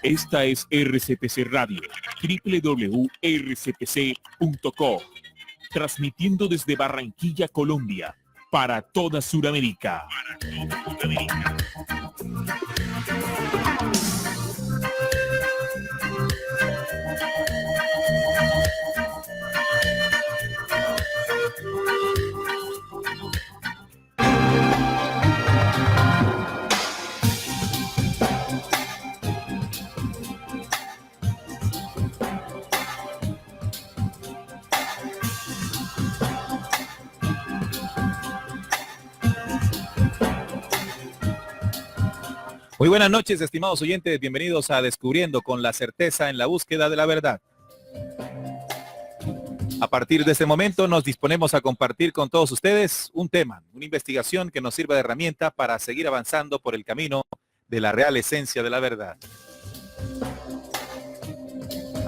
Esta es RCPC Radio, www.rcpc.co, transmitiendo desde Barranquilla, Colombia, para toda Sudamérica. Muy buenas noches, estimados oyentes. Bienvenidos a Descubriendo con la certeza en la búsqueda de la verdad. A partir de este momento nos disponemos a compartir con todos ustedes un tema, una investigación que nos sirva de herramienta para seguir avanzando por el camino de la real esencia de la verdad.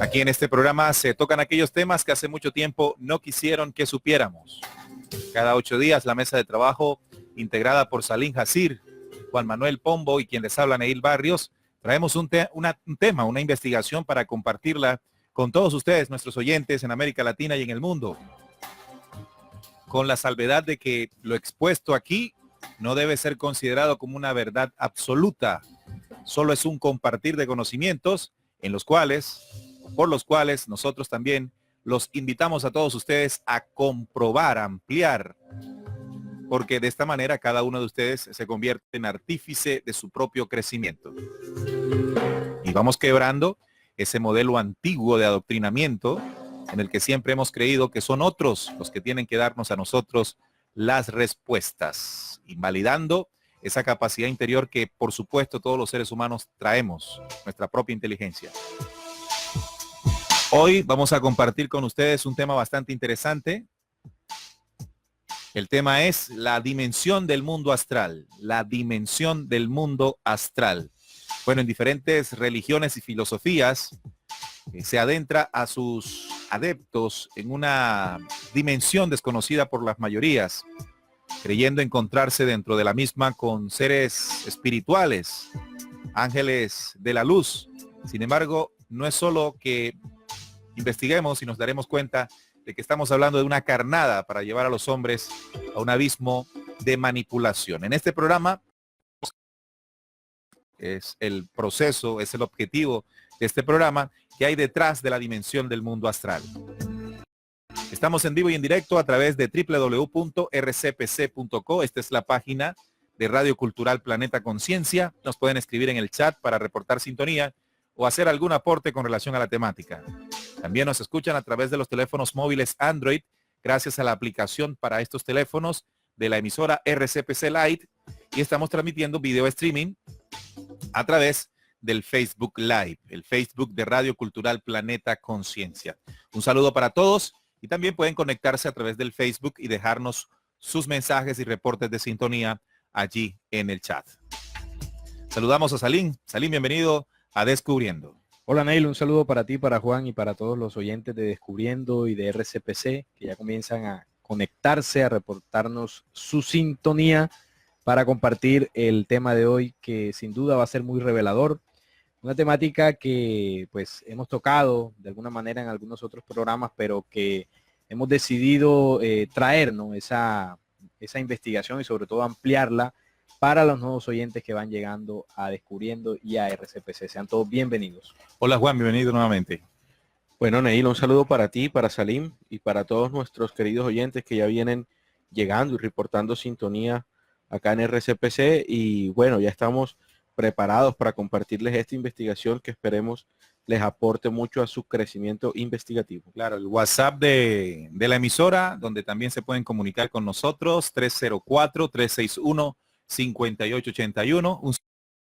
Aquí en este programa se tocan aquellos temas que hace mucho tiempo no quisieron que supiéramos. Cada 8 días la mesa de trabajo, integrada por Salim Hasir, Juan Manuel Pombo y quien les habla, Neil Barrios, traemos un tema, una investigación para compartirla con todos ustedes, nuestros oyentes en América Latina y en el mundo. Con la salvedad de que lo expuesto aquí no debe ser considerado como una verdad absoluta. Solo es un compartir de conocimientos por los cuales nosotros también los invitamos a todos ustedes a comprobar, a ampliar, porque de esta manera cada uno de ustedes se convierte en artífice de su propio crecimiento. Y vamos quebrando ese modelo antiguo de adoctrinamiento en el que siempre hemos creído que son otros los que tienen que darnos a nosotros las respuestas, invalidando esa capacidad interior que, por supuesto, todos los seres humanos traemos, nuestra propia inteligencia. Hoy vamos a compartir con ustedes un tema bastante interesante. El tema es la dimensión del mundo astral, la dimensión del mundo astral. Bueno, en diferentes religiones y filosofías se adentra a sus adeptos en una dimensión desconocida por las mayorías, creyendo encontrarse dentro de la misma con seres espirituales, ángeles de la luz. Sin embargo, no es solo que investiguemos y nos daremos cuenta de que estamos hablando de una carnada para llevar a los hombres a un abismo de manipulación. En este programa es el proceso, es el objetivo de este programa que hay detrás de la dimensión del mundo astral. Estamos en vivo y en directo a través de www.rcpc.co. Esta es la página de Radio Cultural Planeta Conciencia. Nos pueden escribir en el chat para reportar sintonía o hacer algún aporte con relación a la temática. También nos escuchan a través de los teléfonos móviles Android, gracias a la aplicación para estos teléfonos de la emisora RCPC Lite, y estamos transmitiendo video streaming a través del Facebook Live, el Facebook de Radio Cultural Planeta Conciencia. Un saludo para todos y también pueden conectarse a través del Facebook y dejarnos sus mensajes y reportes de sintonía allí en el chat. Saludamos a Salim. Salim, bienvenido a Descubriendo. Hola Neil, un saludo para ti, para Juan y para todos los oyentes de Descubriendo y de RCPC que ya comienzan a conectarse, a reportarnos su sintonía para compartir el tema de hoy, que sin duda va a ser muy revelador. Una temática que pues hemos tocado de alguna manera en algunos otros programas, pero que hemos decidido traer, ¿no?, esa investigación y sobre todo ampliarla para los nuevos oyentes que van llegando a Descubriendo y a RCPC. Sean todos bienvenidos. Hola Juan, bienvenido nuevamente. Bueno, Neil, un saludo para ti, para Salim y para todos nuestros queridos oyentes que ya vienen llegando y reportando sintonía acá en RCPC. Y bueno, ya estamos preparados para compartirles esta investigación que esperemos les aporte mucho a su crecimiento investigativo. Claro, el WhatsApp de la emisora, donde también se pueden comunicar con nosotros, 304-361-5881. Un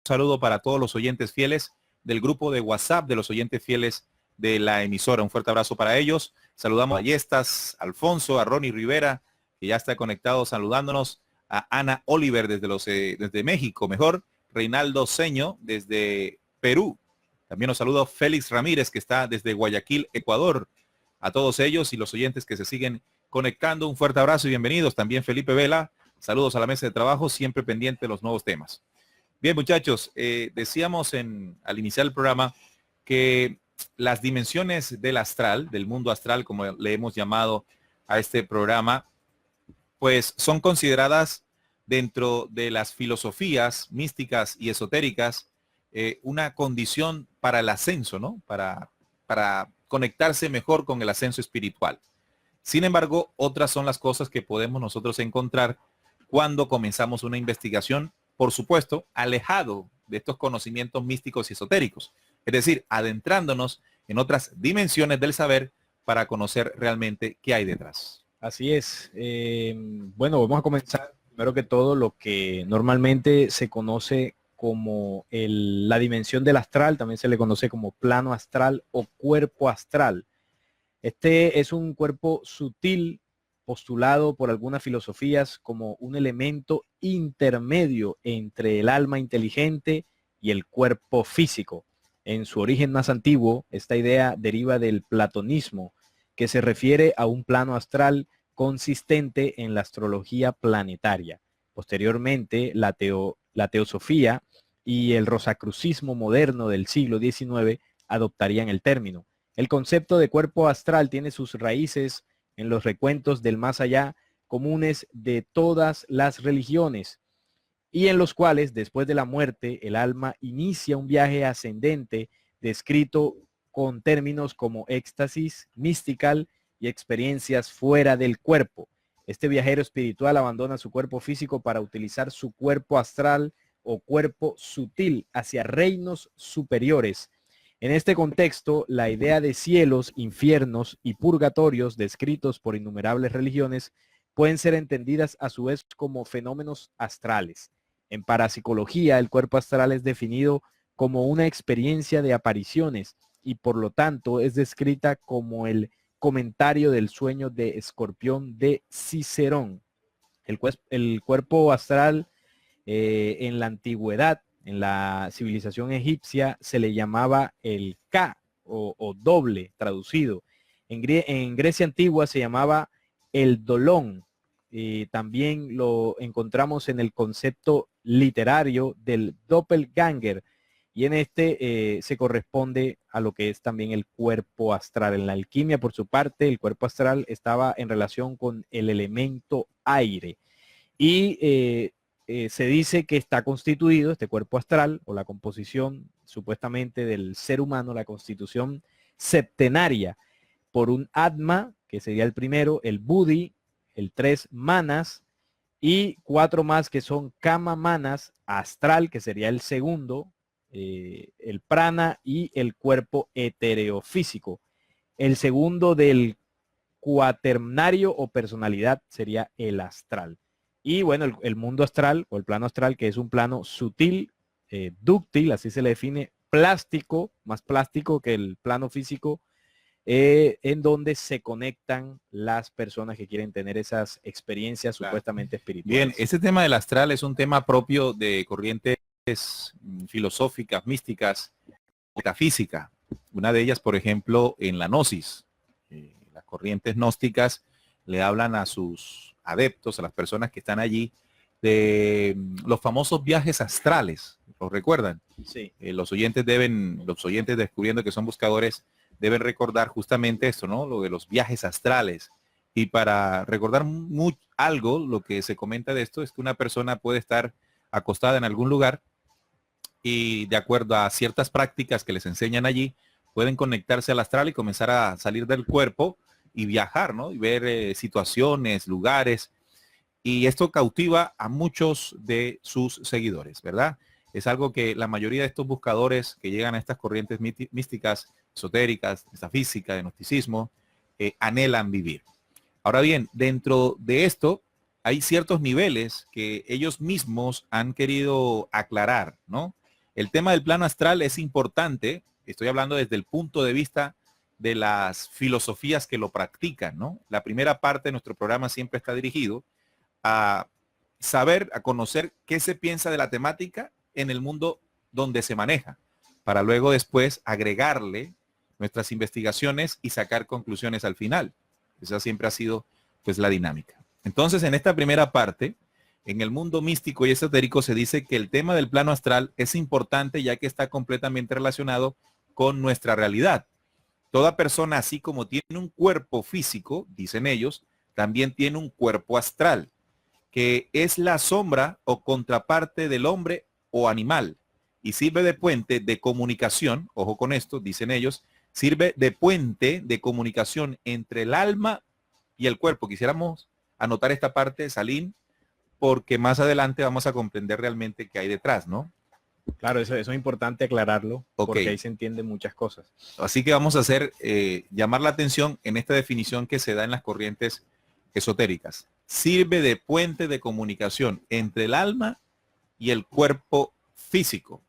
saludo para todos los oyentes fieles del grupo de WhatsApp de los oyentes fieles de la emisora. Un fuerte abrazo para ellos. Saludamos a Yestas, Alfonso, a Ronnie Rivera, que ya está conectado saludándonos, a Ana Oliver desde México, Reinaldo Ceño desde Perú. También nos saluda Félix Ramírez, que está desde Guayaquil, Ecuador. A todos ellos y los oyentes que se siguen conectando, un fuerte abrazo y bienvenidos. También Felipe Vela, saludos a la mesa de trabajo, siempre pendiente de los nuevos temas. Bien, muchachos, decíamos al iniciar el programa que las dimensiones del astral, del mundo astral, como le hemos llamado a este programa, pues son consideradas dentro de las filosofías místicas y esotéricas una condición para el ascenso, ¿no? Para conectarse mejor con el ascenso espiritual. Sin embargo, otras son las cosas que podemos nosotros encontrar cuando comenzamos una investigación, por supuesto, alejado de estos conocimientos místicos y esotéricos. Es decir, adentrándonos en otras dimensiones del saber para conocer realmente qué hay detrás. Así es. Bueno, vamos a comenzar primero que todo lo que normalmente se conoce como la dimensión del astral, también se le conoce como plano astral o cuerpo astral. Este es un cuerpo sutil postulado por algunas filosofías como un elemento intermedio entre el alma inteligente y el cuerpo físico. En su origen más antiguo, esta idea deriva del platonismo, que se refiere a un plano astral consistente en la astrología planetaria. Posteriormente, la teosofía y el rosacrucismo moderno del siglo XIX adoptarían el término. El concepto de cuerpo astral tiene sus raíces en los recuentos del más allá comunes de todas las religiones y en los cuales después de la muerte el alma inicia un viaje ascendente descrito con términos como éxtasis, místical y experiencias fuera del cuerpo. Este viajero espiritual abandona su cuerpo físico para utilizar su cuerpo astral o cuerpo sutil hacia reinos superiores. En este contexto, la idea de cielos, infiernos y purgatorios descritos por innumerables religiones pueden ser entendidas a su vez como fenómenos astrales. En parapsicología, el cuerpo astral es definido como una experiencia de apariciones y por lo tanto es descrita como el comentario del sueño de Escorpión de Cicerón. El cuerpo astral en la antigüedad, en la civilización egipcia, se le llamaba el Ka o doble traducido. En Grecia antigua se llamaba el Dolón. También lo encontramos en el concepto literario del doppelganger y en este se corresponde a lo que es también el cuerpo astral. En la alquimia, por su parte, el cuerpo astral estaba en relación con el elemento aire y se dice que está constituido este cuerpo astral o la composición supuestamente del ser humano, la constitución septenaria, por un Atma, que sería el primero, el Buddhi, el 3 manas y 4 más que son Kama manas, astral, que sería el segundo, el prana y el cuerpo etereofísico. El segundo del cuaternario o personalidad sería el astral. Y bueno, el mundo astral o el plano astral, que es un plano sutil, dúctil, así se le define, plástico, más plástico que el plano físico, en donde se conectan las personas que quieren tener esas experiencias supuestamente espirituales. Bien, este tema del astral es un tema propio de corrientes filosóficas, místicas, metafísica. Una de ellas, por ejemplo, en la gnosis. Las corrientes gnósticas le hablan a sus adeptos, a las personas que están allí, de los famosos viajes astrales. ¿Los recuerdan? Sí. Los oyentes descubriendo que son buscadores deben recordar justamente esto, ¿no? Lo de los viajes astrales. Y para recordar algo, lo que se comenta de esto es que una persona puede estar acostada en algún lugar y de acuerdo a ciertas prácticas que les enseñan allí, pueden conectarse al astral y comenzar a salir del cuerpo y viajar, ¿no? Y ver situaciones, lugares. Y esto cautiva a muchos de sus seguidores, ¿verdad? Es algo que la mayoría de estos buscadores que llegan a estas corrientes místicas, esotéricas, metafísica, de gnosticismo, anhelan vivir. Ahora bien, dentro de esto hay ciertos niveles que ellos mismos han querido aclarar, ¿no? El tema del plano astral es importante, estoy hablando desde el punto de vista de las filosofías que lo practican, ¿no? La primera parte de nuestro programa siempre está dirigido a saber, a conocer qué se piensa de la temática en el mundo donde se maneja, para luego después agregarle nuestras investigaciones y sacar conclusiones al final. Esa siempre ha sido pues la dinámica. Entonces, en esta primera parte En el mundo místico y esotérico se dice que el tema del plano astral es importante ya que está completamente relacionado con nuestra realidad. Toda persona, así como tiene un cuerpo físico, dicen ellos, también tiene un cuerpo astral, que es la sombra o contraparte del hombre o animal, y sirve de puente de comunicación, ojo con esto, dicen ellos, sirve de puente de comunicación entre el alma y el cuerpo. Quisiéramos anotar esta parte, Salim, porque más adelante vamos a comprender realmente qué hay detrás, ¿no? Claro, eso es importante aclararlo, Ok. porque ahí se entienden muchas cosas. Así que vamos a hacer, llamar la atención en esta definición que se da en las corrientes esotéricas. Sirve de puente de comunicación entre el alma y el cuerpo físico.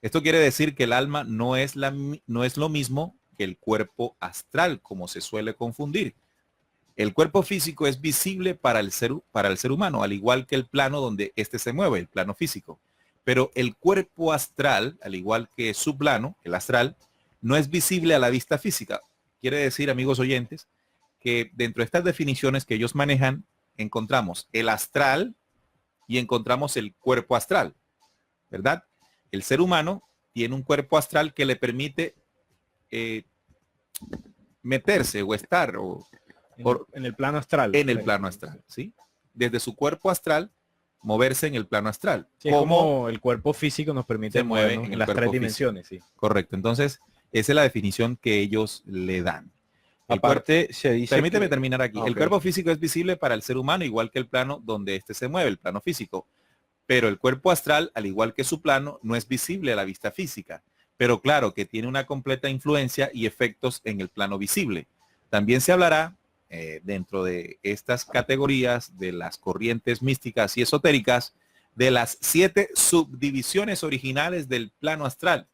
Esto quiere decir que el alma no es lo mismo que el cuerpo astral, como se suele confundir. El cuerpo físico es visible para el ser humano, al igual que el plano donde éste se mueve, el plano físico. Pero el cuerpo astral, al igual que su plano, el astral, no es visible a la vista física. Quiere decir, amigos oyentes, que dentro de estas definiciones que ellos manejan, encontramos el astral y encontramos el cuerpo astral, ¿verdad? El ser humano tiene un cuerpo astral que le permite meterse o estar En el plano astral. en el plano astral, ¿sí? Desde su cuerpo astral, moverse en el plano astral. Sí, es como el cuerpo físico nos permite se mueve movernos en en el las cuerpo tres físico. dimensiones. Sí. Correcto. Entonces, esa es la definición que ellos le dan. Aparte, se dice Permíteme que- terminar aquí. El Ok. cuerpo físico es visible para el ser humano, igual que el plano donde éste se mueve, el plano físico. Pero el cuerpo astral, al igual que su plano, no es visible a la vista física. Pero claro que tiene una completa influencia y efectos en el plano visible. También se hablará dentro de estas categorías de las corrientes místicas y esotéricas de las 7 subdivisiones originales del plano astral,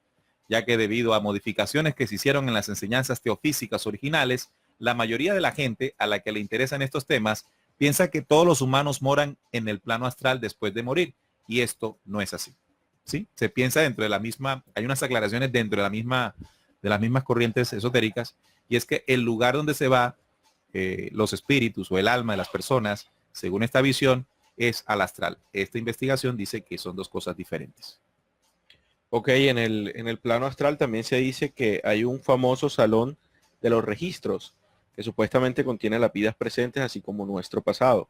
ya que debido a modificaciones que se hicieron en las enseñanzas teofísicas originales, la mayoría de la gente a la que le interesan estos temas piensa que todos los humanos moran en el plano astral después de morir, y esto no es así. ¿Sí? Se piensa dentro de la misma, hay unas aclaraciones dentro de las mismas corrientes esotéricas, y es que el lugar donde se va los espíritus o el alma de las personas, según esta visión, es al astral. Esta investigación dice que son dos cosas diferentes. Ok, en el plano astral también se dice que hay un famoso salón de los registros que supuestamente contiene las vidas presentes así como nuestro pasado.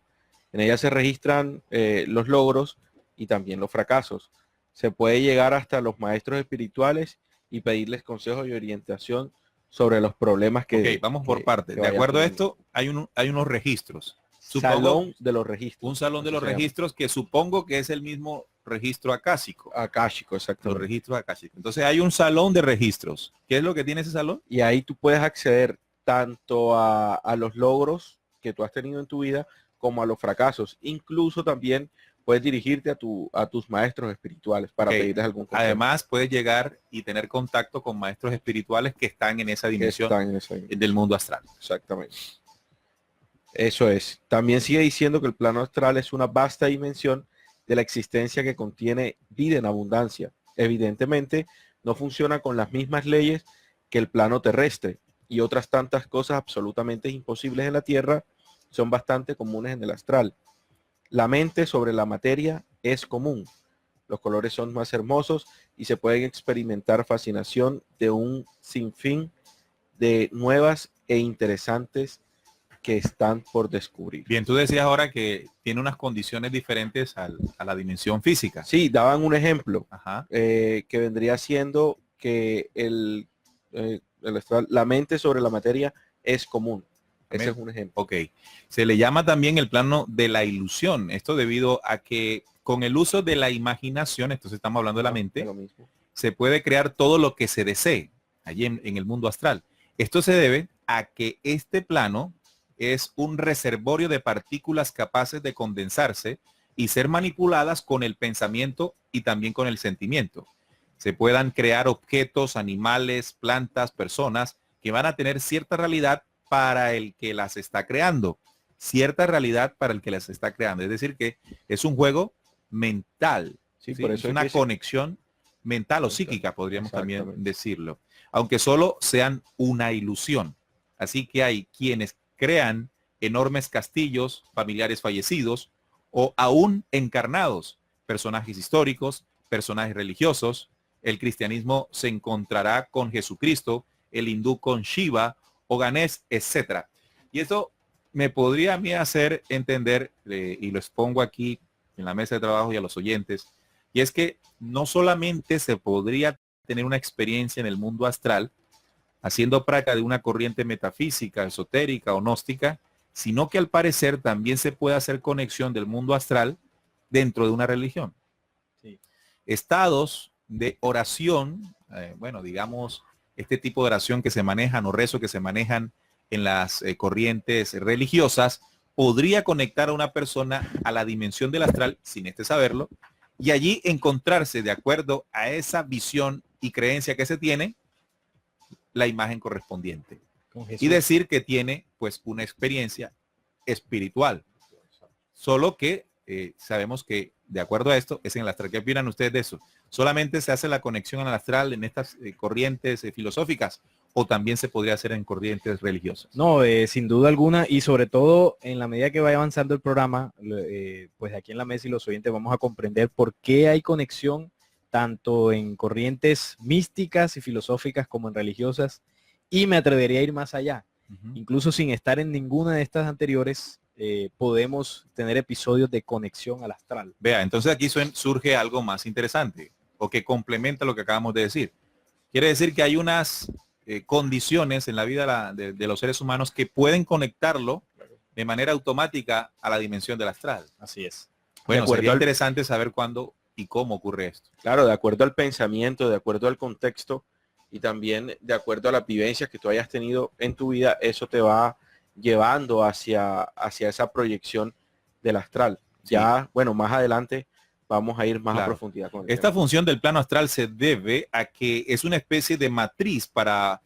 En ella se registran los logros y también los fracasos. Se puede llegar hasta los maestros espirituales y pedirles consejos y orientación sobre los problemas que... Ok, vamos por que- partes. que De vayan acuerdo a teniendo. esto, hay unos registros. Salón de los registros. Un salón de así los se llama. registros que supongo que es el mismo registro acásico. Akáshico, Los exactamente. registros akáshicos. Entonces hay un salón de registros. ¿Qué es lo que tiene ese salón? Y ahí tú puedes acceder tanto a los logros que tú has tenido en tu vida como a los fracasos. Incluso también puedes dirigirte a tus maestros espirituales para Ok. pedirles algún consejo. Además, puedes llegar y tener contacto con maestros espirituales que están en esa que dimensión están en esa- del mundo astral. Exactamente. Eso es. También sigue diciendo que el plano astral es una vasta dimensión de la existencia que contiene vida en abundancia. Evidentemente, no funciona con las mismas leyes que el plano terrestre y otras tantas cosas absolutamente imposibles en la Tierra son bastante comunes en el astral. La mente sobre la materia es común. Los colores son más hermosos y se pueden experimentar fascinación de un sinfín de nuevas e interesantes que están por descubrir. Bien, tú decías ahora que tiene unas condiciones diferentes a la dimensión física. Sí, daban un ejemplo Ajá. que vendría siendo que la mente sobre la materia es común. Ese es un ejemplo. Ok. Se le llama también el plano de la ilusión. Esto debido a que con el uso de la imaginación, entonces estamos hablando de la mente, Es lo mismo. se puede crear todo lo que se desee allí en el mundo astral. Esto se debe a que este plano es un reservorio de partículas capaces de condensarse y ser manipuladas con el pensamiento y también con el sentimiento. Se puedan crear objetos, animales, plantas, personas que van a tener cierta realidad para el que las está creando. Cierta realidad para el que las está creando. Es decir, que es un juego mental. Sí, ¿sí? por Es eso es una que conexión mental o Mental, psíquica, podríamos también exactamente. decirlo. Aunque solo sean una ilusión. Así que hay quienes crean enormes castillos, familiares fallecidos, o aún encarnados, personajes históricos, personajes religiosos. El cristianismo se encontrará con Jesucristo, el hindú con Shiva o Ganesh, etc. Y eso me podría a mí hacer entender, y lo expongo aquí en la mesa de trabajo y a los oyentes, y es que no solamente se podría tener una experiencia en el mundo astral, haciendo práctica de una corriente metafísica, esotérica o gnóstica, sino que al parecer también se puede hacer conexión del mundo astral dentro de una religión. Sí. Estados de oración, bueno, digamos, este tipo de oración que se manejan o rezo que se manejan en las corrientes religiosas, podría conectar a una persona a la dimensión del astral, sin este saberlo, y allí encontrarse, de acuerdo a esa visión y creencia que se tiene, la imagen correspondiente. Y decir que tiene pues una experiencia espiritual. Solo que sabemos que de acuerdo a esto es en el astral. ¿Qué opinan ustedes de eso? ¿Solamente se hace la conexión en el astral en estas corrientes filosóficas o también se podría hacer en corrientes religiosas? No, sin duda alguna, y sobre todo en la medida que vaya avanzando el programa, pues aquí en la mesa y los oyentes vamos a comprender por qué hay conexión tanto en corrientes místicas y filosóficas como en religiosas, y me atrevería a ir más allá. Incluso sin estar en ninguna de estas anteriores, podemos tener episodios de conexión al astral. Vea, entonces aquí surge algo más interesante, o que complementa lo que acabamos de decir. Quiere decir que hay unas condiciones en la vida de los seres humanos que pueden conectarlo de manera automática a la dimensión del astral. Así es. Bueno, sería interesante saber cuándo y cómo ocurre esto. Claro, de acuerdo al pensamiento, de acuerdo al contexto y también de acuerdo a las vivencias que tú hayas tenido en tu vida, eso te va llevando hacia esa proyección del astral. Sí. Ya, bueno, más adelante vamos a ir más a profundidad con esta función del plano astral se debe a que es una especie de matriz para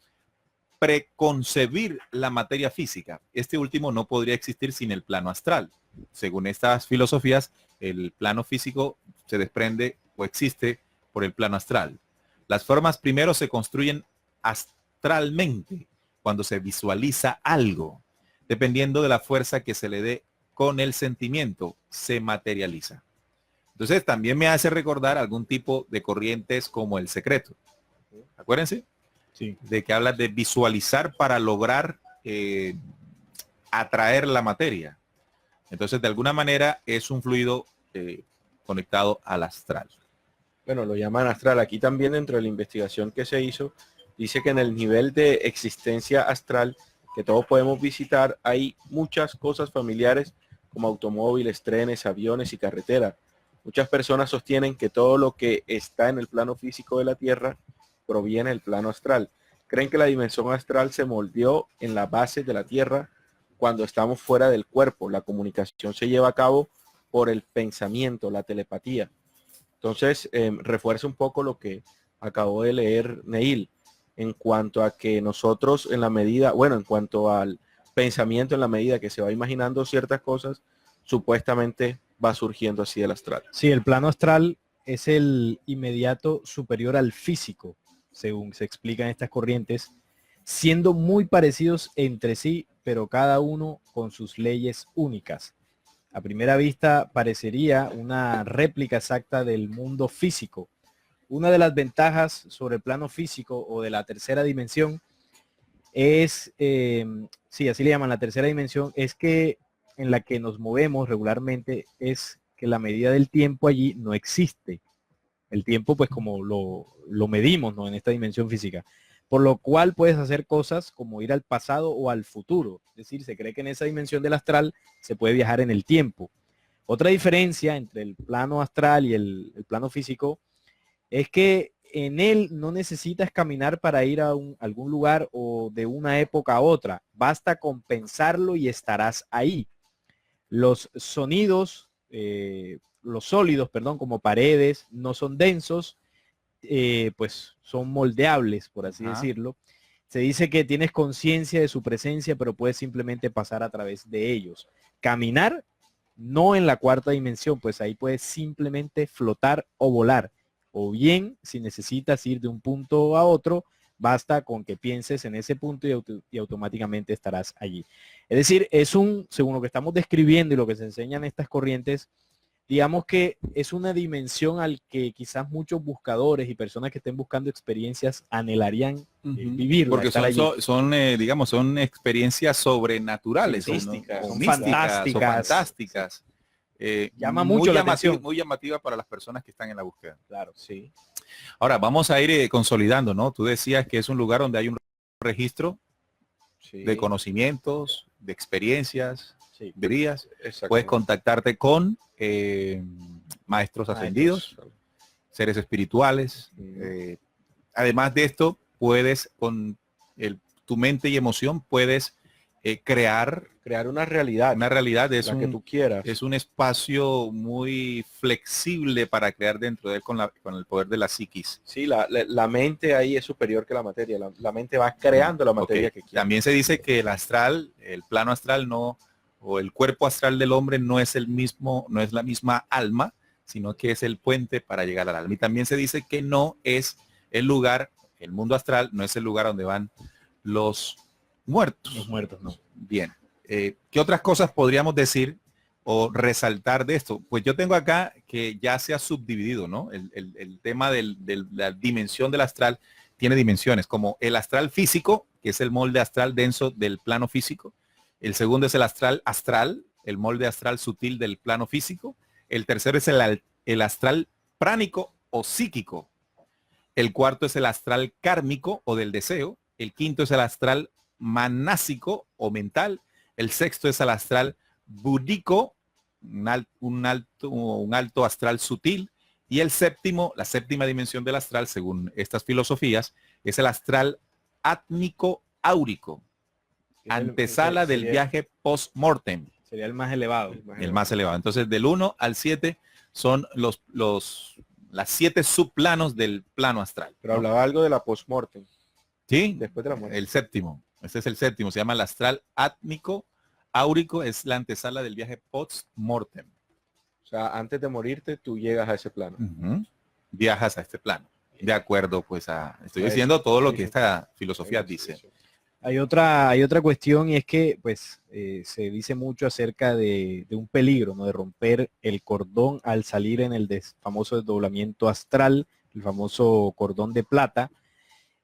preconcebir la materia física. Este último no podría existir sin el plano astral. Según estas filosofías, el plano físico se desprende o existe por el plano astral. Las formas primero se construyen astralmente cuando se visualiza algo. Dependiendo de la fuerza que se le dé con el sentimiento, se materializa. Entonces también me hace recordar algún tipo de corrientes como el secreto. Acuérdense, sí, de que habla de visualizar para lograr atraer la materia. Entonces de alguna manera es un fluido conectado al astral. Bueno, lo llaman astral. Aquí también dentro de la investigación que se hizo, dice que en el nivel de existencia astral que todos podemos visitar, hay muchas cosas familiares como automóviles, trenes, aviones y carreteras. Muchas personas sostienen que todo lo que está en el plano físico de la Tierra proviene del plano astral. Creen que la dimensión astral se moldeó en la base de la Tierra cuando estamos fuera del cuerpo. La comunicación se lleva a cabo por el pensamiento, la telepatía. Entonces, refuerza un poco lo que acabó de leer Neil en cuanto a que nosotros en la medida, bueno, en cuanto al pensamiento, en la medida que se va imaginando ciertas cosas, supuestamente va surgiendo así el astral. Sí, el plano astral es el inmediato superior al físico, según se explica en estas corrientes, siendo muy parecidos entre sí, pero cada uno con sus leyes únicas. A primera vista parecería una réplica exacta del mundo físico. Una de las ventajas sobre el plano físico o de la tercera dimensión es, sí, así le llaman la tercera dimensión, es que en la que nos movemos regularmente es que la medida del tiempo allí no existe. El tiempo pues como lo medimos, ¿no?, en esta dimensión física. Por lo cual puedes hacer cosas como ir al pasado o al futuro. Es decir, se cree que en esa dimensión del astral se puede viajar en el tiempo. Otra diferencia entre el plano astral y el plano físico es que en él no necesitas caminar para ir a algún lugar o de una época a otra. Basta con pensarlo y estarás ahí. Los sonidos, los sólidos, perdón, como paredes, no son densos, pues son moldeables, por así decirlo. Se dice que tienes conciencia de su presencia, pero puedes simplemente pasar a través de ellos. Caminar, no en la cuarta dimensión, pues ahí puedes simplemente flotar o volar. O bien, si necesitas ir de un punto a otro, basta con que pienses en ese punto y automáticamente estarás allí. Es decir, según lo que estamos describiendo y lo que se enseñan estas corrientes, digamos que es una dimensión al que quizás muchos buscadores y personas que estén buscando experiencias anhelarían vivir. Porque digamos, son experiencias sobrenaturales, Sí, ¿no? místicas, O son místicas, o fantásticas. fantásticas. Llama mucho la atención. Muy llamativa para las personas que están en la búsqueda. Claro, sí. Ahora, vamos a ir consolidando, ¿no? Tú decías que es un lugar donde hay un registro de conocimientos, de experiencias, de vías. Puedes contactarte con maestros ascendidos, seres espirituales. Además de esto, puedes con tu mente y emoción puedes crear una realidad. Una realidad es que tú quieras. Es un espacio muy flexible para crear dentro de él con el poder de la psiquis. Sí, la mente ahí es superior que la materia. La mente va creando la materia que quiere. También se dice que el astral, el plano astral o el cuerpo astral del hombre no es el mismo, no es la misma alma, sino que es el puente para llegar al alma. Y también se dice que no es el lugar, el mundo astral no es el lugar donde van los muertos. Los muertos, no. Bien. ¿Qué otras cosas podríamos decir o resaltar de esto? Pues yo tengo acá que ya se ha subdividido, ¿no? El tema de la dimensión del astral tiene dimensiones, como el astral físico, que es el molde astral denso del plano físico. El segundo es el astral astral, el molde astral sutil del plano físico. El tercero es el astral pránico o psíquico. El cuarto es el astral kármico o del deseo. El quinto es el astral manásico o mental. El sexto es el astral búdico, un alto astral sutil. Y el séptimo, la séptima dimensión del astral, según estas filosofías, es el astral átmico áurico, antesala del viaje post-mortem. Sería el más elevado. El más elevado. Entonces, del 1 al 7 son las 7 subplanos del plano astral. Pero hablaba algo de la post-mortem. Sí, después de la muerte. El séptimo. Este es el séptimo. Se llama el astral átmico áurico. Es la antesala del viaje post-mortem. O sea, antes de morirte, tú llegas a ese plano. Viajas a este plano. De acuerdo, pues estoy diciendo todo lo que esta filosofía dice. Sí. Hay otra cuestión, y es que pues se dice mucho acerca de un peligro, ¿no? De romper el cordón al salir en el famoso desdoblamiento astral, el famoso cordón de plata,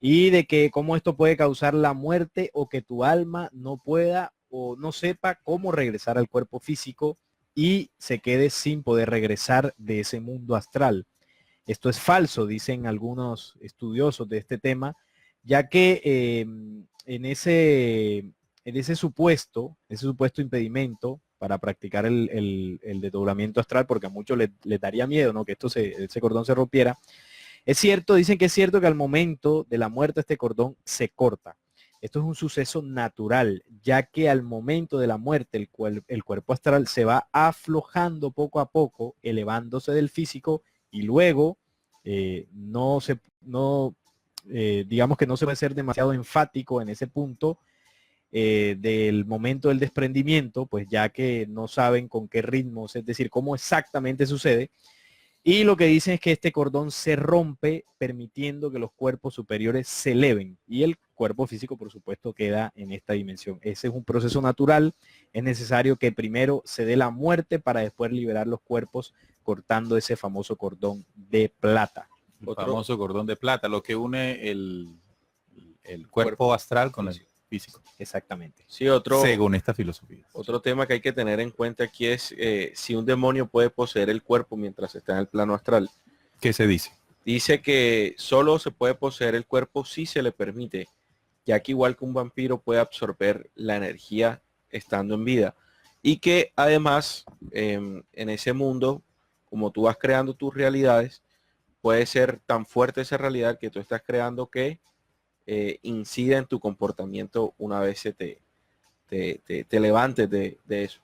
y de que cómo esto puede causar la muerte o que tu alma no pueda o no sepa cómo regresar al cuerpo físico y se quede sin poder regresar de ese mundo astral. Esto es falso, dicen algunos estudiosos de este tema, ya que en ese supuesto impedimento para practicar el desdoblamiento astral, porque a muchos les daría miedo, ¿no? Que ese cordón se rompiera. Es cierto, dicen que es cierto que al momento de la muerte este cordón se corta. Esto es un suceso natural, ya que al momento de la muerte el cuerpo astral se va aflojando poco a poco, elevándose del físico, y luego digamos que no se puede ser demasiado enfático en ese punto del momento del desprendimiento, pues ya que no saben con qué ritmos, es decir, cómo exactamente sucede. Y lo que dicen es que este cordón se rompe permitiendo que los cuerpos superiores se eleven y el cuerpo físico, por supuesto, queda en esta dimensión. Ese es un proceso natural. Es necesario que primero se dé la muerte para después liberar los cuerpos cortando ese famoso cordón de plata. El famoso cordón de plata, lo que une el cuerpo astral con el físico. Exactamente. Sí, según esta filosofía. Otro tema que hay que tener en cuenta aquí es si un demonio puede poseer el cuerpo mientras está en el plano astral. ¿Qué se dice? Dice que solo se puede poseer el cuerpo si se le permite, ya que igual que un vampiro puede absorber la energía estando en vida. Y que además en ese mundo, como tú vas creando tus realidades, puede ser tan fuerte esa realidad que tú estás creando que incide en tu comportamiento una vez te levantes de eso.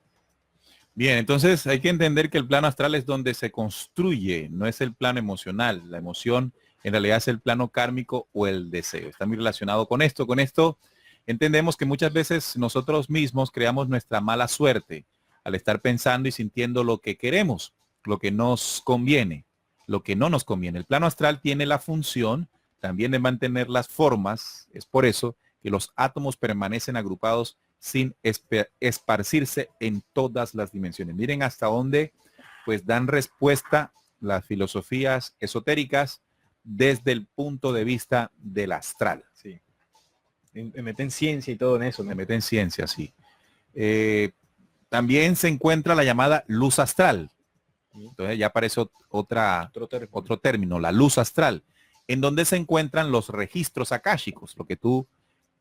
Bien, entonces hay que entender que el plano astral es donde se construye, no es el plano emocional. La emoción en realidad es el plano kármico o el deseo. Está muy relacionado con esto. Con esto entendemos que muchas veces nosotros mismos creamos nuestra mala suerte al estar pensando y sintiendo lo que queremos, lo que nos conviene, lo que no nos conviene. El plano astral tiene la función también de mantener las formas. Es por eso que los átomos permanecen agrupados sin esparcirse en todas las dimensiones. Miren hasta dónde pues dan respuesta las filosofías esotéricas desde el punto de vista del astral. Sí. Me meten ciencia y todo en eso, ¿no? Me meten ciencia, sí. También se encuentra la llamada luz astral. Entonces ya aparece otro término, la luz astral, en donde se encuentran los registros akáshicos, lo que tú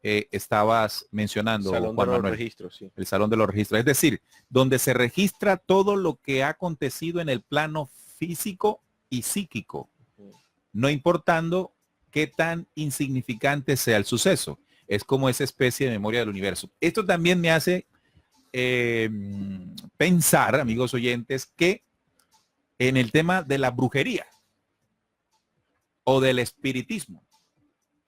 estabas mencionando, Salón Juan de los Manuel. registros, sí. El salón de los registros, es decir, donde se registra todo lo que ha acontecido en el plano físico y psíquico, no importando qué tan insignificante sea el suceso. Es como esa especie de memoria del universo. Esto también me hace pensar, amigos oyentes, que en el tema de la brujería o del espiritismo,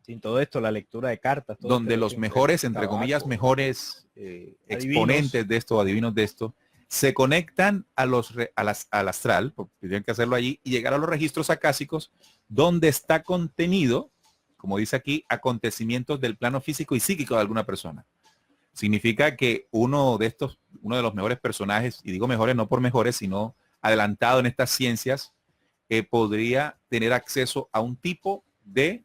Sin todo esto, la lectura de cartas. Todo donde esto, los mejores, entre comillas, mejores exponentes de esto, adivinos de esto, se conectan al astral, porque tienen que hacerlo allí, y llegar a los registros acásicos, donde está contenido, como dice aquí, acontecimientos del plano físico y psíquico de alguna persona. Significa que uno de los mejores personajes, y digo mejores no por mejores, sino adelantado en estas ciencias, podría tener acceso a un tipo de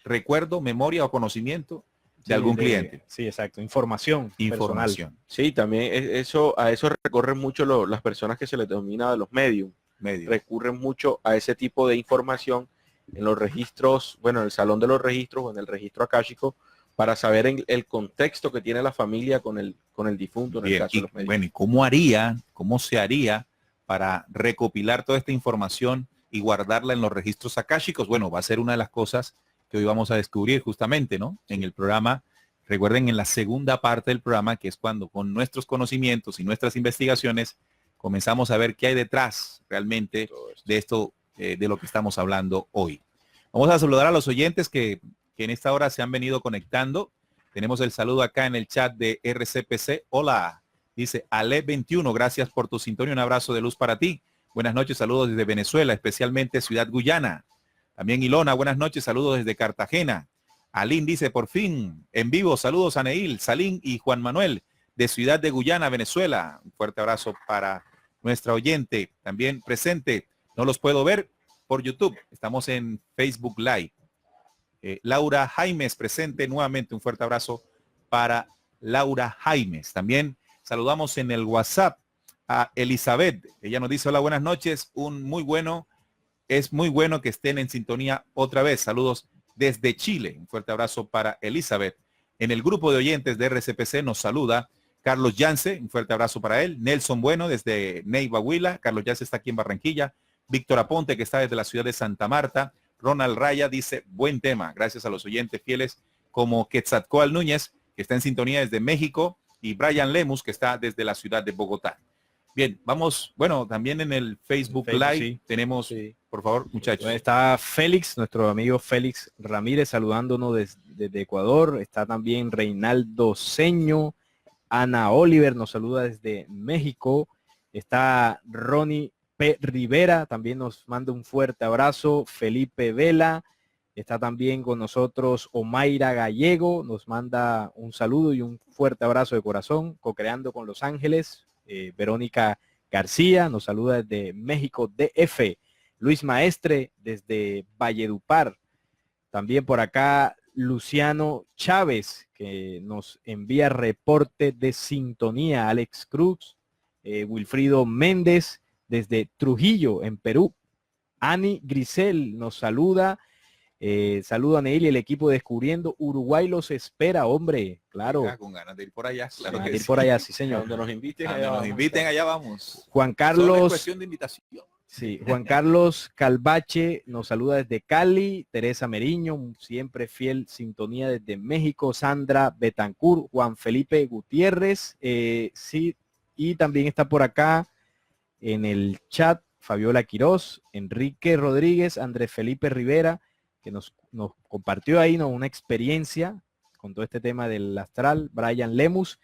recuerdo, memoria o conocimiento de algún cliente. Sí, exacto. Información. Información. Sí, también a eso recurren mucho las personas que se les denomina los medium. Recurren mucho a ese tipo de información en los registros, bueno, en el salón de los registros o en el registro akáshico, para saber el contexto que tiene la familia con el difunto en el caso de los medios. Bueno, ¿y cómo se haría para recopilar toda esta información y guardarla en los registros akáshicos? Bueno, va a ser una de las cosas que hoy vamos a descubrir justamente, ¿no? En el programa, recuerden, en la segunda parte del programa, que es cuando con nuestros conocimientos y nuestras investigaciones comenzamos a ver qué hay detrás realmente de esto, de lo que estamos hablando hoy. Vamos a saludar a los oyentes que en esta hora se han venido conectando. Tenemos el saludo acá en el chat de RCPC. Hola, dice Ale21, gracias por tu sintonía, un abrazo de luz para ti. Buenas noches, saludos desde Venezuela, especialmente Ciudad Guyana. También Ilona, buenas noches, saludos desde Cartagena. Alín dice, por fin, en vivo, saludos a Neil, Salín y Juan Manuel, de Ciudad de Guyana, Venezuela. Un fuerte abrazo para nuestra oyente, también presente. No los puedo ver por YouTube, estamos en Facebook Live. Laura Jaimes, presente nuevamente, un fuerte abrazo para Laura Jaimes. También saludamos en el WhatsApp a Elizabeth. Ella nos dice, hola, buenas noches, es muy bueno que estén en sintonía otra vez. Saludos desde Chile. Un fuerte abrazo para Elizabeth. En el grupo de oyentes de RCPC nos saluda Carlos Yance. Un fuerte abrazo para él. Nelson Bueno desde Neiva, Huila. Carlos Yance está aquí en Barranquilla. Víctor Aponte, que está desde la ciudad de Santa Marta. Ronald Raya dice, buen tema. Gracias a los oyentes fieles como Quetzalcóatl Núñez, que está en sintonía desde México, y Brian Lemus, que está desde la ciudad de Bogotá. Bien, vamos, bueno, también en el Facebook Live sí. Tenemos, sí. Por favor, muchachos. Está Félix, nuestro amigo Félix Ramírez, saludándonos desde Ecuador. Está también Reinaldo Ceño. Ana Oliver nos saluda desde México. Está Ronnie P. Rivera, también nos manda un fuerte abrazo. Felipe Vela. Está también con nosotros Omaira Gallego. Nos manda un saludo y un fuerte abrazo de corazón. Co-creando con Los Ángeles. Verónica García nos saluda desde México DF. Luis Maestre desde Valledupar. También por acá Luciano Chávez, que nos envía reporte de sintonía. Alex Cruz, Wilfrido Méndez desde Trujillo, en Perú. Ani Grisel nos saluda. Saludo a Neil y el equipo Descubriendo. Uruguay los espera, hombre. Claro. Con ganas de ir por allá. Claro que ir por allá, sí, señor. Donde nos inviten, allá vamos. Juan Carlos. Solo es cuestión de invitación. Sí, Juan Carlos Calvache nos saluda desde Cali. Teresa Meriño, siempre fiel sintonía desde México. Sandra Betancourt, Juan Felipe Gutiérrez. Sí, y también está por acá en el chat Fabiola Quiroz, Enrique Rodríguez, Andrés Felipe Rivera, que nos compartió ahí, ¿no?, una experiencia con todo este tema del astral. Brian Lemus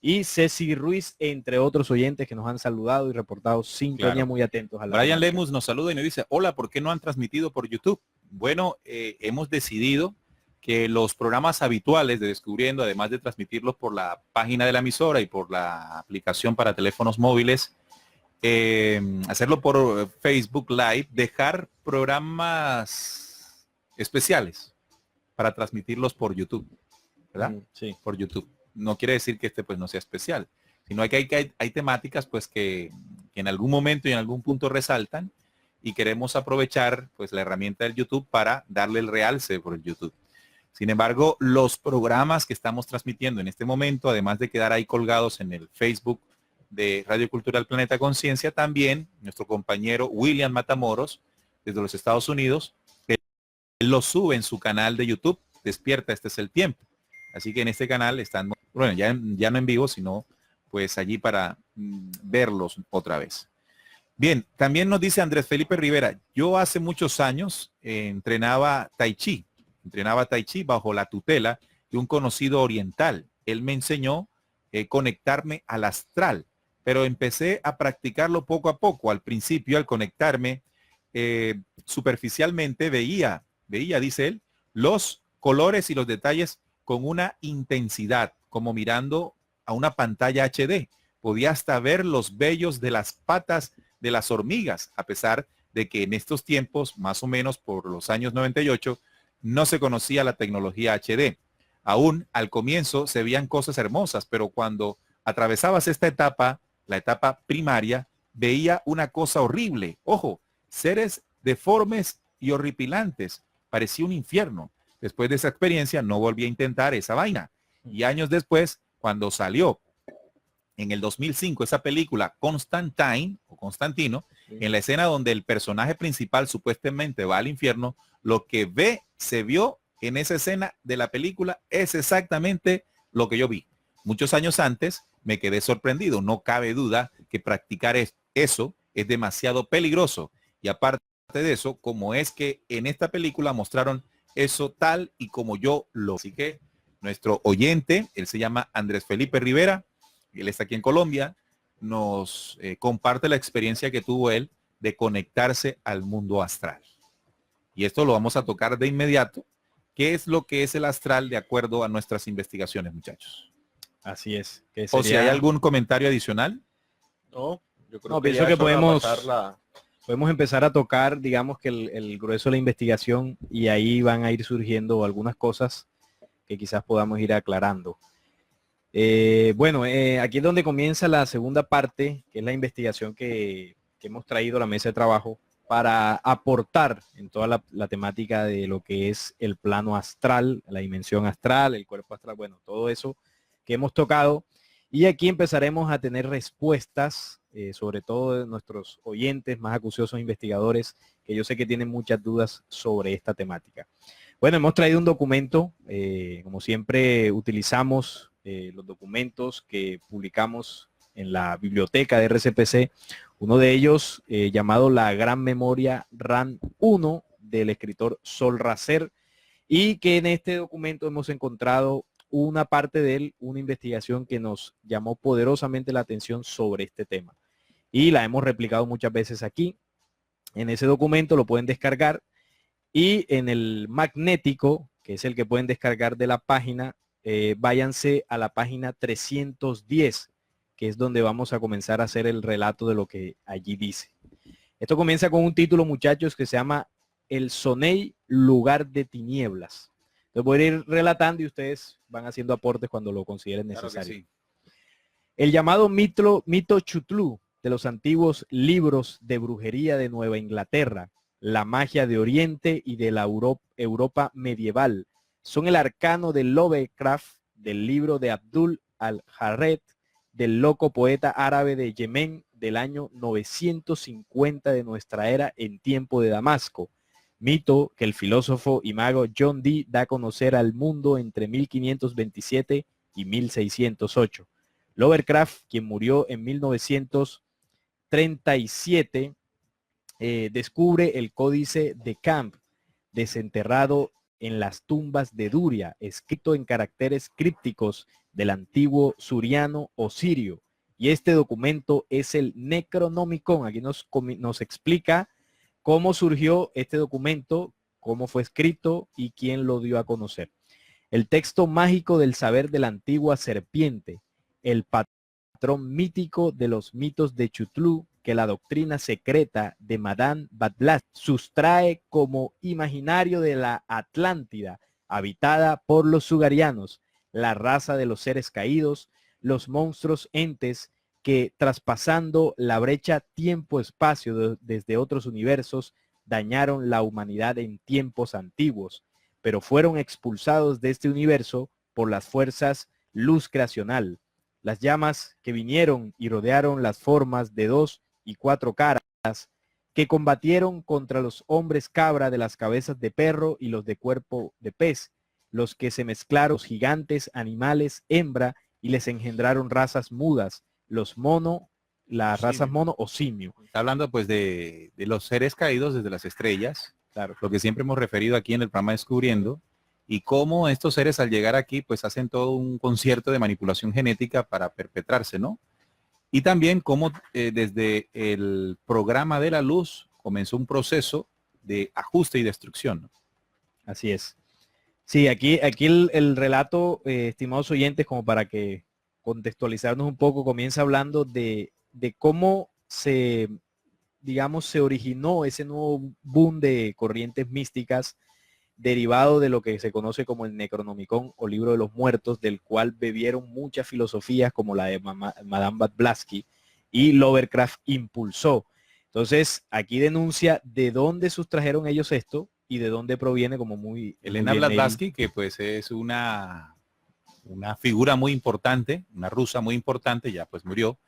y Ceci Ruiz, entre otros oyentes que nos han saludado y reportado sintonía, claro, muy atentos a la Brian Lemus nos saluda y nos dice, hola, ¿por qué no han transmitido por YouTube? Bueno, hemos decidido que los programas habituales de Descubriendo, además de transmitirlos por la página de la emisora y por la aplicación para teléfonos móviles, hacerlo por Facebook Live, dejar programas especiales para transmitirlos por YouTube, ¿verdad? Sí. Por YouTube. No quiere decir que este pues no sea especial, sino que hay temáticas pues que en algún momento y en algún punto resaltan y queremos aprovechar pues la herramienta del YouTube para darle el realce por el YouTube. Sin embargo, los programas que estamos transmitiendo en este momento, además de quedar ahí colgados en el Facebook de Radio Cultural Planeta Conciencia, también nuestro compañero William Matamoros, desde los Estados Unidos, él lo sube en su canal de YouTube, Despierta, este es el tiempo. Así que en este canal están, bueno, ya no en vivo, sino pues allí para verlos otra vez. Bien, también nos dice Andrés Felipe Rivera, yo hace muchos años entrenaba Tai Chi bajo la tutela de un conocido oriental. Él me enseñó conectarme al astral, pero empecé a practicarlo poco a poco. Al principio, al conectarme, superficialmente veía, dice él, los colores y los detalles con una intensidad, como mirando a una pantalla HD. Podía hasta ver los vellos de las patas de las hormigas, a pesar de que en estos tiempos, más o menos por los años 98, no se conocía la tecnología HD. Aún al comienzo se veían cosas hermosas, pero cuando atravesabas esta etapa, la etapa primaria, veía una cosa horrible. Ojo, seres deformes y horripilantes. Parecía un infierno. Después de esa experiencia no volví a intentar esa vaina. Y años después, cuando salió en el 2005 esa película Constantine o Constantino, en la escena donde el personaje principal supuestamente va al infierno, lo que se vio en esa escena de la película es exactamente lo que yo vi. Muchos años antes me quedé sorprendido. No cabe duda que practicar eso es demasiado peligroso. Y aparte de eso, como es que en esta película mostraron eso tal y como yo lo vi. Así que nuestro oyente, él se llama Andrés Felipe Rivera, él está aquí en Colombia, nos comparte la experiencia que tuvo él de conectarse al mundo astral. Y esto lo vamos a tocar de inmediato. ¿Qué es lo que es el astral de acuerdo a nuestras investigaciones, muchachos? Así es. Que O si hay algún comentario adicional. No, yo creo No, que pienso ya que es hora de podemos- pasar la- Podemos empezar a tocar, digamos que el grueso de la investigación y ahí van a ir surgiendo algunas cosas que quizás podamos ir aclarando. Aquí es donde comienza la segunda parte, que es la investigación que hemos traído a la mesa de trabajo para aportar en toda la temática de lo que es el plano astral, la dimensión astral, el cuerpo astral, bueno, todo eso que hemos tocado. Y aquí empezaremos a tener respuestas, sobre todo de nuestros oyentes más acuciosos investigadores, que yo sé que tienen muchas dudas sobre esta temática. Bueno, hemos traído un documento, como siempre utilizamos los documentos que publicamos en la biblioteca de RCPC, uno de ellos llamado La Gran Memoria RAN 1 del escritor Sol Racer, y que en este documento hemos encontrado una parte de él, una investigación que nos llamó poderosamente la atención sobre este tema. Y la hemos replicado muchas veces aquí. En ese documento lo pueden descargar y en el magnético, que es el que pueden descargar de la página, váyanse a la página 310, que es donde vamos a comenzar a hacer el relato de lo que allí dice. Esto comienza con un título, muchachos, que se llama El Soney, lugar de tinieblas. Entonces voy a ir relatando y ustedes van haciendo aportes cuando lo consideren necesario. Claro que sí. El llamado mito Chutlú de los antiguos libros de brujería de Nueva Inglaterra, la magia de Oriente y de la Europa medieval, son el arcano del Lovecraft, del libro de Abdul al-Harret, del loco poeta árabe de Yemen del año 950 de nuestra era en tiempo de Damasco. Mito que el filósofo y mago John Dee da a conocer al mundo entre 1527 y 1608. Lovecraft, quien murió en 1937, descubre el códice de Camp, desenterrado en las tumbas de Duria, escrito en caracteres crípticos del antiguo suriano o sirio. Y este documento es el Necronomicon. Aquí nos explica cómo surgió este documento, cómo fue escrito y quién lo dio a conocer. El texto mágico del saber de la antigua serpiente, el patrón mítico de los mitos de Chutlú, que la doctrina secreta de Madame Blavatsky sustrae como imaginario de la Atlántida, habitada por los sugarianos, la raza de los seres caídos, los monstruos entes que, traspasando la brecha tiempo-espacio desde otros universos, dañaron la humanidad en tiempos antiguos, pero fueron expulsados de este universo por las fuerzas luz creacional. Las llamas que vinieron y rodearon las formas de 2 y 4 caras, que combatieron contra los hombres cabra de las cabezas de perro y los de cuerpo de pez, los que se mezclaron los gigantes, animales, hembra, y les engendraron razas mudas, los mono, las razas mono o simio. Está hablando pues de los seres caídos desde las estrellas, claro, lo que siempre hemos referido aquí en el programa Descubriendo, y cómo estos seres al llegar aquí pues hacen todo un concierto de manipulación genética para perpetrarse, ¿no? Y también cómo desde el programa de la luz comenzó un proceso de ajuste y destrucción, ¿no? Así es. Sí, aquí el relato, estimados oyentes, como para que contextualizarnos un poco, comienza hablando de cómo se originó ese nuevo boom de corrientes místicas derivado de lo que se conoce como el Necronomicon o Libro de los Muertos, del cual bebieron muchas filosofías como la de Madame Blavatsky, y Lovecraft impulsó. Entonces, aquí denuncia de dónde sustrajeron ellos esto y de dónde proviene, como muy Elena Blavatsky, que pues es una figura muy importante, una rusa muy importante, ya pues murió,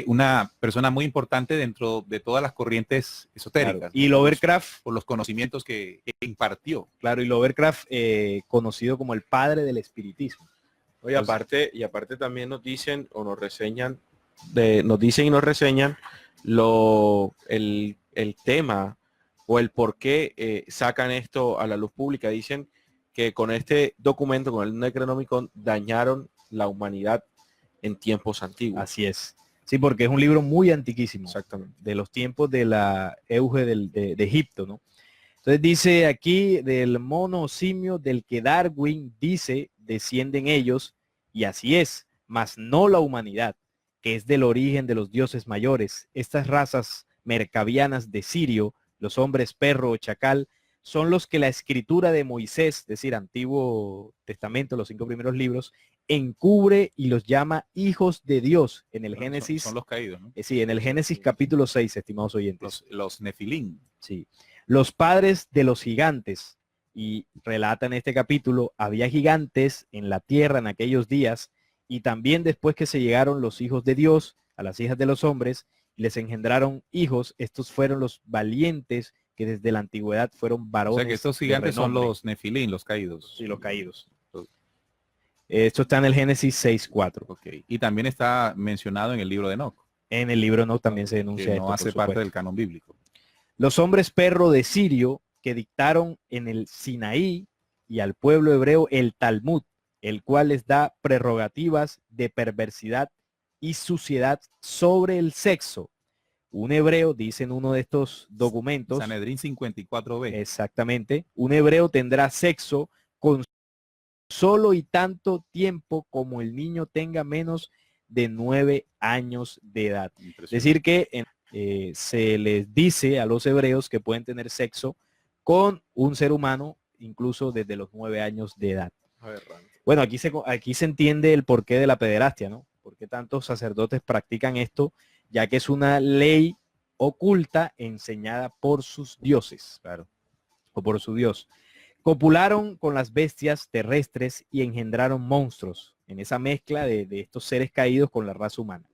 una persona muy importante dentro de todas las corrientes esotéricas. Claro. Y Lovecraft, por los conocimientos que impartió. Claro, y Lovecraft, conocido como el padre del espiritismo. Y aparte también nos dicen o nos reseñan, nos dicen y nos reseñan el tema o el por qué sacan esto a la luz pública. Dicen que con este documento, con el Necronomicon, dañaron la humanidad en tiempos antiguos. Así es. Sí, porque es un libro muy antiquísimo. Exactamente. De los tiempos de la Euge de Egipto, ¿no? Entonces dice aquí, del mono simio del que Darwin dice, descienden ellos, y así es, mas no la humanidad, que es del origen de los dioses mayores. Estas razas mercabianas de Sirio, los hombres perro o chacal, son los que la escritura de Moisés, es decir, Antiguo Testamento, los 5 primeros libros, encubre y los llama hijos de Dios en el Génesis. Son los caídos, ¿no? Sí, en el Génesis capítulo 6, estimados oyentes. Los Nefilín. Sí. Los padres de los gigantes. Y relata en este capítulo, había gigantes en la tierra en aquellos días, y también después que se llegaron los hijos de Dios a las hijas de los hombres, y les engendraron hijos, estos fueron los valientes que desde la antigüedad fueron varones. O sea que estos gigantes son los Nefilín, los caídos. Sí, los caídos. Esto está en el Génesis 6:4. Okay. Y también está mencionado en el libro de Enoc. En el libro de Enoc también se denuncia que esto. No hace parte del canon bíblico. Los hombres perro de Sirio que dictaron en el Sinaí y al pueblo hebreo el Talmud, el cual les da prerrogativas de perversidad y suciedad sobre el sexo. Un hebreo, dice en uno de estos documentos, Sanedrín 54b. Exactamente. Un hebreo tendrá sexo con solo y tanto tiempo como el niño tenga menos de 9 años de edad. Es decir que se les dice a los hebreos que pueden tener sexo con un ser humano incluso desde los 9 años de edad. Bueno, aquí se entiende el porqué de la pederastia, ¿no? ¿Por qué tantos sacerdotes practican esto? Ya que es una ley oculta enseñada por sus dioses, claro, o por su dios. Copularon con las bestias terrestres y engendraron monstruos en esa mezcla de estos seres caídos con la raza humana.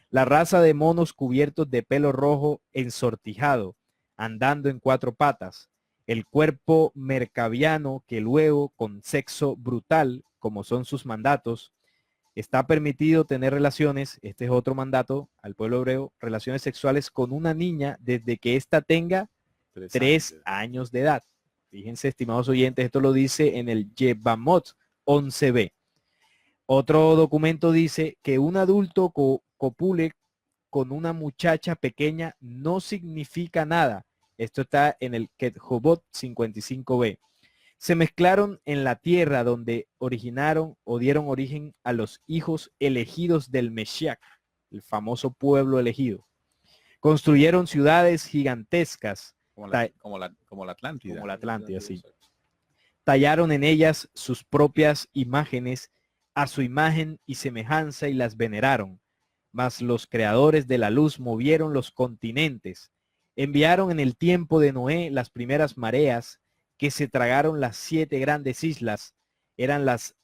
La raza de monos cubiertos de pelo rojo ensortijado, andando en 4 patas. El cuerpo mercabiano que luego, con sexo brutal, como son sus mandatos, está permitido tener relaciones, este es otro mandato al pueblo hebreo, relaciones sexuales con una niña desde que ésta tenga 3 años de edad. Fíjense, estimados oyentes, esto lo dice en el Yevamot 11b. Otro documento dice que un adulto copule con una muchacha pequeña no significa nada. Esto está en el Ketjobot 55b. Se mezclaron en la tierra donde originaron o dieron origen a los hijos elegidos del Meshiach, el famoso pueblo elegido. Construyeron ciudades gigantescas, Como la Atlántida. como la Atlántida, sí. Tallaron en ellas sus propias imágenes, a su imagen y semejanza, y las veneraron. Mas los creadores de la luz movieron los continentes. Enviaron en el tiempo de Noé las primeras mareas que se tragaron las 7 grandes islas. Eran las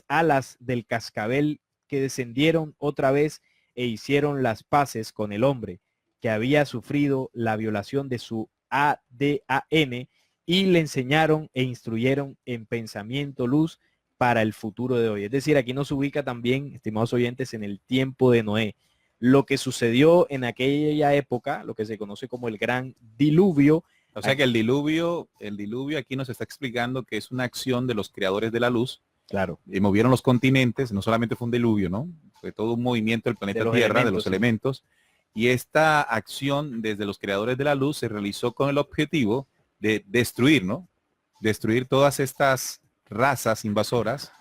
alas del cascabel que descendieron otra vez e hicieron las paces con el hombre, que había sufrido la violación de su ADN, y le enseñaron e instruyeron en pensamiento luz para el futuro de hoy. Es decir, aquí nos ubica también, estimados oyentes, en el tiempo de Noé. Lo que sucedió en aquella época, lo que se conoce como el gran diluvio. O sea que el diluvio aquí nos está explicando que es una acción de los creadores de la luz. Claro. Y movieron los continentes, no solamente fue un diluvio, ¿no? Fue todo un movimiento del planeta Tierra, de los elementos. Y esta acción desde los creadores de la luz se realizó con el objetivo de destruir, ¿no? Destruir todas estas razas invasoras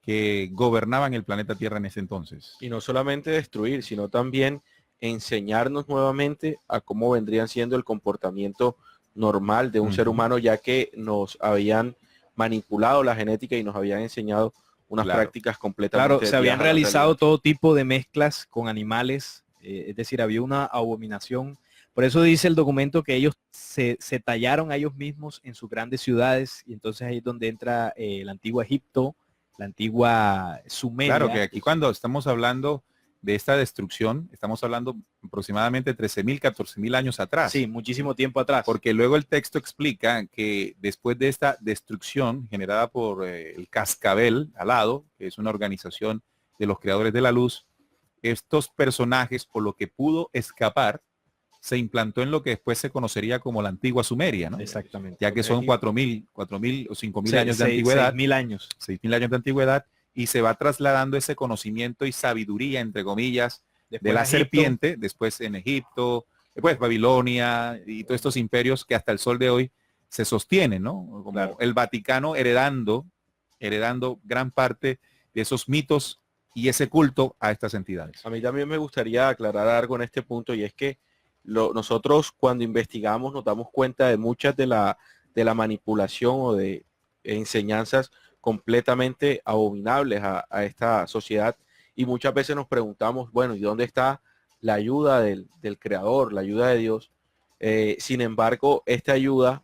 que gobernaban el planeta Tierra en ese entonces. Y no solamente destruir, sino también enseñarnos nuevamente a cómo vendrían siendo el comportamiento normal de un ser humano, ya que nos habían manipulado la genética y nos habían enseñado unas prácticas completamente. Claro, se habían realizado todo tipo de mezclas con animales, es decir, había una abominación. Por eso dice el documento que ellos se tallaron a ellos mismos en sus grandes ciudades, y entonces ahí es donde entra el antiguo Egipto, la antigua Sumeria. Claro que aquí cuando estamos hablando de esta destrucción, estamos hablando aproximadamente 13.000, 14.000 años atrás. Sí, muchísimo tiempo atrás. Porque luego el texto explica que después de esta destrucción generada por el cascabel alado, que es una organización de los creadores de la luz, estos personajes, por lo que pudo escapar, se implantó en lo que después se conocería como la antigua Sumeria, ¿no? Exactamente. Ya que son 4.000 o 5.000 años de antigüedad. 6.000 años. 6.000 años de antigüedad, y se va trasladando ese conocimiento y sabiduría, entre comillas, después de la serpiente, después en Egipto, después Babilonia y todos estos imperios que hasta el sol de hoy se sostienen, ¿no? Como el Vaticano heredando gran parte de esos mitos y ese culto a estas entidades. A mí también me gustaría aclarar algo en este punto, y es que nosotros cuando investigamos nos damos cuenta de muchas de la manipulación o de enseñanzas completamente abominables a esta sociedad, y muchas veces nos preguntamos, bueno, ¿y dónde está la ayuda del creador, la ayuda de Dios? Sin embargo, esta ayuda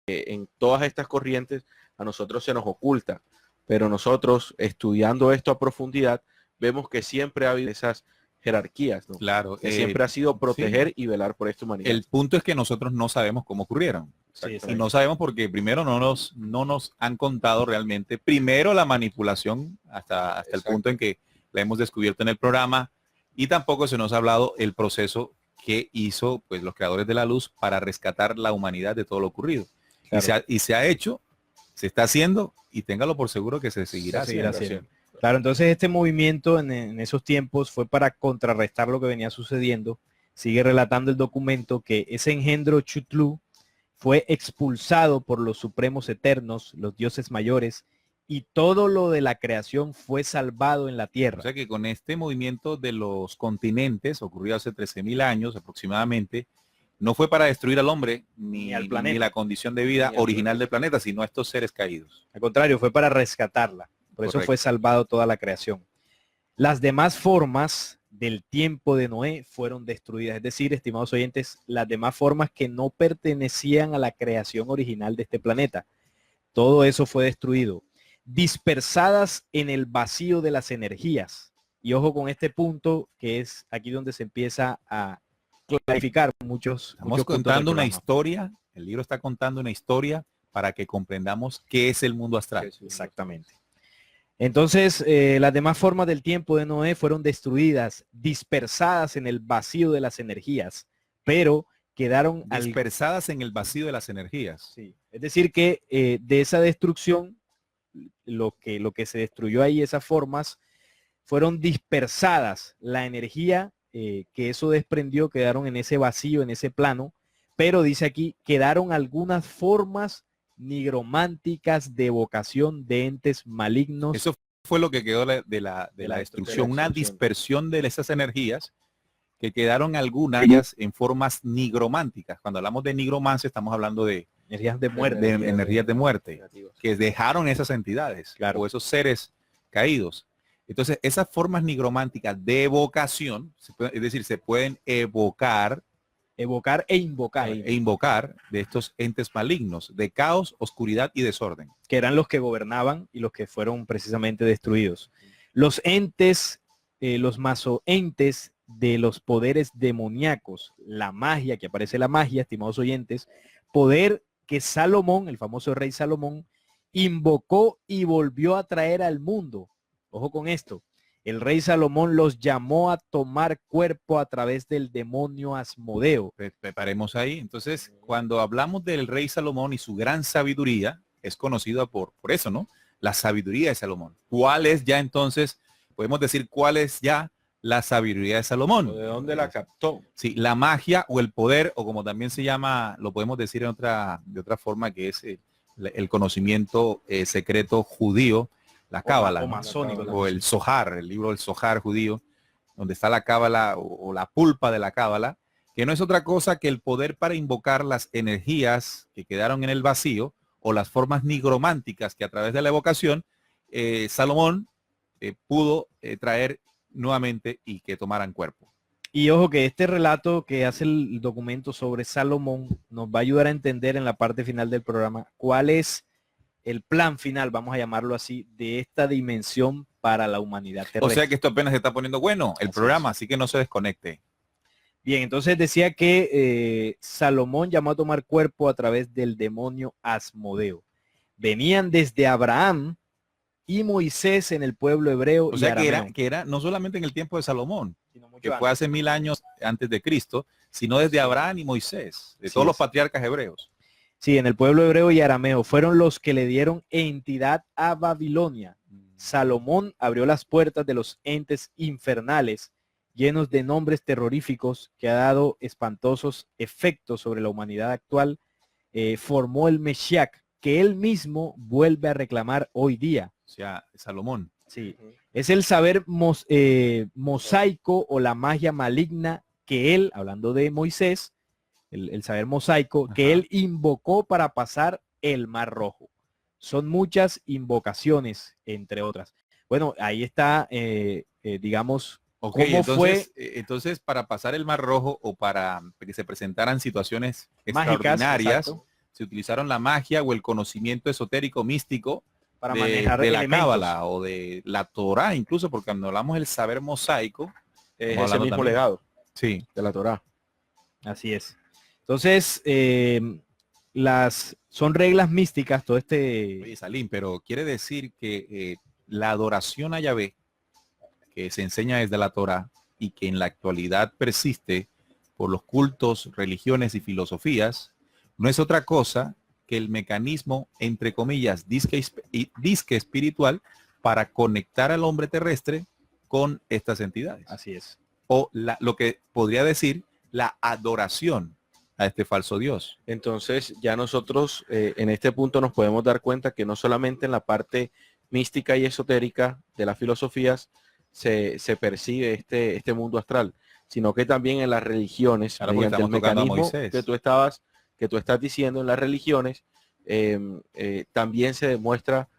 en todas estas corrientes a nosotros se nos oculta, pero nosotros, estudiando esto a profundidad, vemos que siempre ha habido esas jerarquías, ¿no? Claro, que siempre ha sido proteger y velar por esta humanidad. El punto es que nosotros no sabemos cómo ocurrieron. Sí, y no sabemos porque primero no nos han contado realmente, primero la manipulación hasta el punto en que la hemos descubierto en el programa, y tampoco se nos ha hablado el proceso que hizo pues los creadores de la luz para rescatar la humanidad de todo lo ocurrido. Claro. Y se ha hecho, se está haciendo, y téngalo por seguro que se seguirá haciendo. Claro, entonces este movimiento en esos tiempos fue para contrarrestar lo que venía sucediendo. Sigue relatando el documento que ese engendro Chutlu fue expulsado por los supremos eternos, los dioses mayores, y todo lo de la creación fue salvado en la tierra. O sea que con este movimiento de los continentes, ocurrido hace 13.000 años aproximadamente, no fue para destruir al hombre ni al planeta, ni la condición de vida original del planeta, sino a estos seres caídos. Al contrario, fue para rescatarla. Por eso fue salvado toda la creación. Las demás formas del tiempo de Noé fueron destruidas. Es decir, estimados oyentes, las demás formas que no pertenecían a la creación original de este planeta. Todo eso fue destruido. Dispersadas en el vacío de las energías. Y ojo con este punto, que es aquí donde se empieza a clarificar muchos. Estamos contando una historia. El libro está contando una historia para que comprendamos qué es el mundo astral. Exactamente. Entonces, las demás formas del tiempo de Noé fueron destruidas, dispersadas en el vacío de las energías, pero quedaron dispersadas en el vacío de las energías. Sí. Es decir que de esa destrucción, lo que se destruyó ahí, esas formas, fueron dispersadas. La energía que eso desprendió quedaron en ese vacío, en ese plano, pero dice aquí, quedaron algunas formas nigrománticas de evocación de entes malignos. Eso fue lo que quedó de la destrucción, una dispersión de esas energías que quedaron algunas de ellas en formas nigrománticas. Cuando hablamos de nigromancia estamos hablando de Energías de muerte. energías de muerte, Negativas. que dejaron esas entidades, Claro. o esos seres caídos. Entonces, esas formas nigrománticas de evocación, es decir, se pueden evocar Evocar e invocar. e invocar de estos entes malignos, de caos, oscuridad y desorden. Que eran los que gobernaban y los que fueron precisamente destruidos. Los entes, los masoentes de los poderes demoníacos, la magia, que aparece la magia, estimados oyentes, poder que Salomón, el famoso rey Salomón, invocó y volvió a traer al mundo. Ojo con esto. El rey Salomón los llamó a tomar cuerpo a través del demonio Asmodeo. Preparemos ahí. Entonces, cuando hablamos del rey Salomón y su gran sabiduría, es conocido por eso, ¿no? La sabiduría de Salomón. ¿Cuál es ya entonces? Podemos decir cuál es ya la sabiduría de Salomón. ¿De dónde la captó? Sí, la magia o el poder, o como también se llama, lo podemos decir de otra forma, que es el conocimiento secreto judío, la cábala, o ¿no? masónico. O el Zohar, el libro del Zohar judío, donde está la cábala o la pulpa de la cábala, que no es otra cosa que el poder para invocar las energías que quedaron en el vacío o las formas nigrománticas que a través de la evocación Salomón pudo traer nuevamente y que tomaran cuerpo. Y ojo que este relato que hace el documento sobre Salomón nos va a ayudar a entender en la parte final del programa cuál es el plan final, vamos a llamarlo así, de esta dimensión para la humanidad terrestre. O sea que esto apenas se está poniendo bueno, el Así programa, es. así que no se desconecte. Bien, entonces decía que Salomón llamó a tomar cuerpo a través del demonio Asmodeo. Venían desde Abraham y Moisés en el pueblo hebreo. O y sea arameo, que era no solamente en el tiempo de Salomón, sino mucho que antes. fue hace 1000 años antes de Cristo, sino desde Abraham y Moisés, de Así todos los es. patriarcas hebreos. Sí, en el pueblo hebreo y arameo fueron los que le dieron entidad a Babilonia. Salomón abrió las puertas de los entes infernales llenos de nombres terroríficos que ha dado espantosos efectos sobre la humanidad actual. Formó el Meshiach que él mismo vuelve a reclamar hoy día. O sea, Salomón. Sí, es el saber mosaico o la magia maligna que él, hablando de Moisés, el saber mosaico, que Ajá. él invocó para pasar el Mar Rojo. Son muchas invocaciones, entre otras. Bueno, ahí está, digamos, Ok, cómo entonces, entonces para pasar el Mar Rojo o para que se presentaran situaciones mágicas, extraordinarias, exacto, se utilizaron la magia o el conocimiento esotérico místico para de manejar la elementos. cábala o de la Torá, incluso porque cuando hablamos del saber mosaico, Es Estamos ese hablando mismo también. legado sí, de la Torá. Así es. Entonces, son reglas místicas, todo este... oye, Salim, pero quiere decir que la adoración a Yahvé, que se enseña desde la Torá y que en la actualidad persiste por los cultos, religiones y filosofías, no es otra cosa que el mecanismo, entre comillas, disque espiritual para conectar al hombre terrestre con estas entidades. Así es. O lo que podría decir la adoración a este falso Dios. Entonces ya nosotros en este punto nos podemos dar cuenta que no solamente en la parte mística y esotérica de las filosofías se percibe este mundo astral, sino que también en las religiones, Claro, porque mediante el estamos tocando a mecanismo Moisés. que tú estás diciendo en las religiones, también se demuestra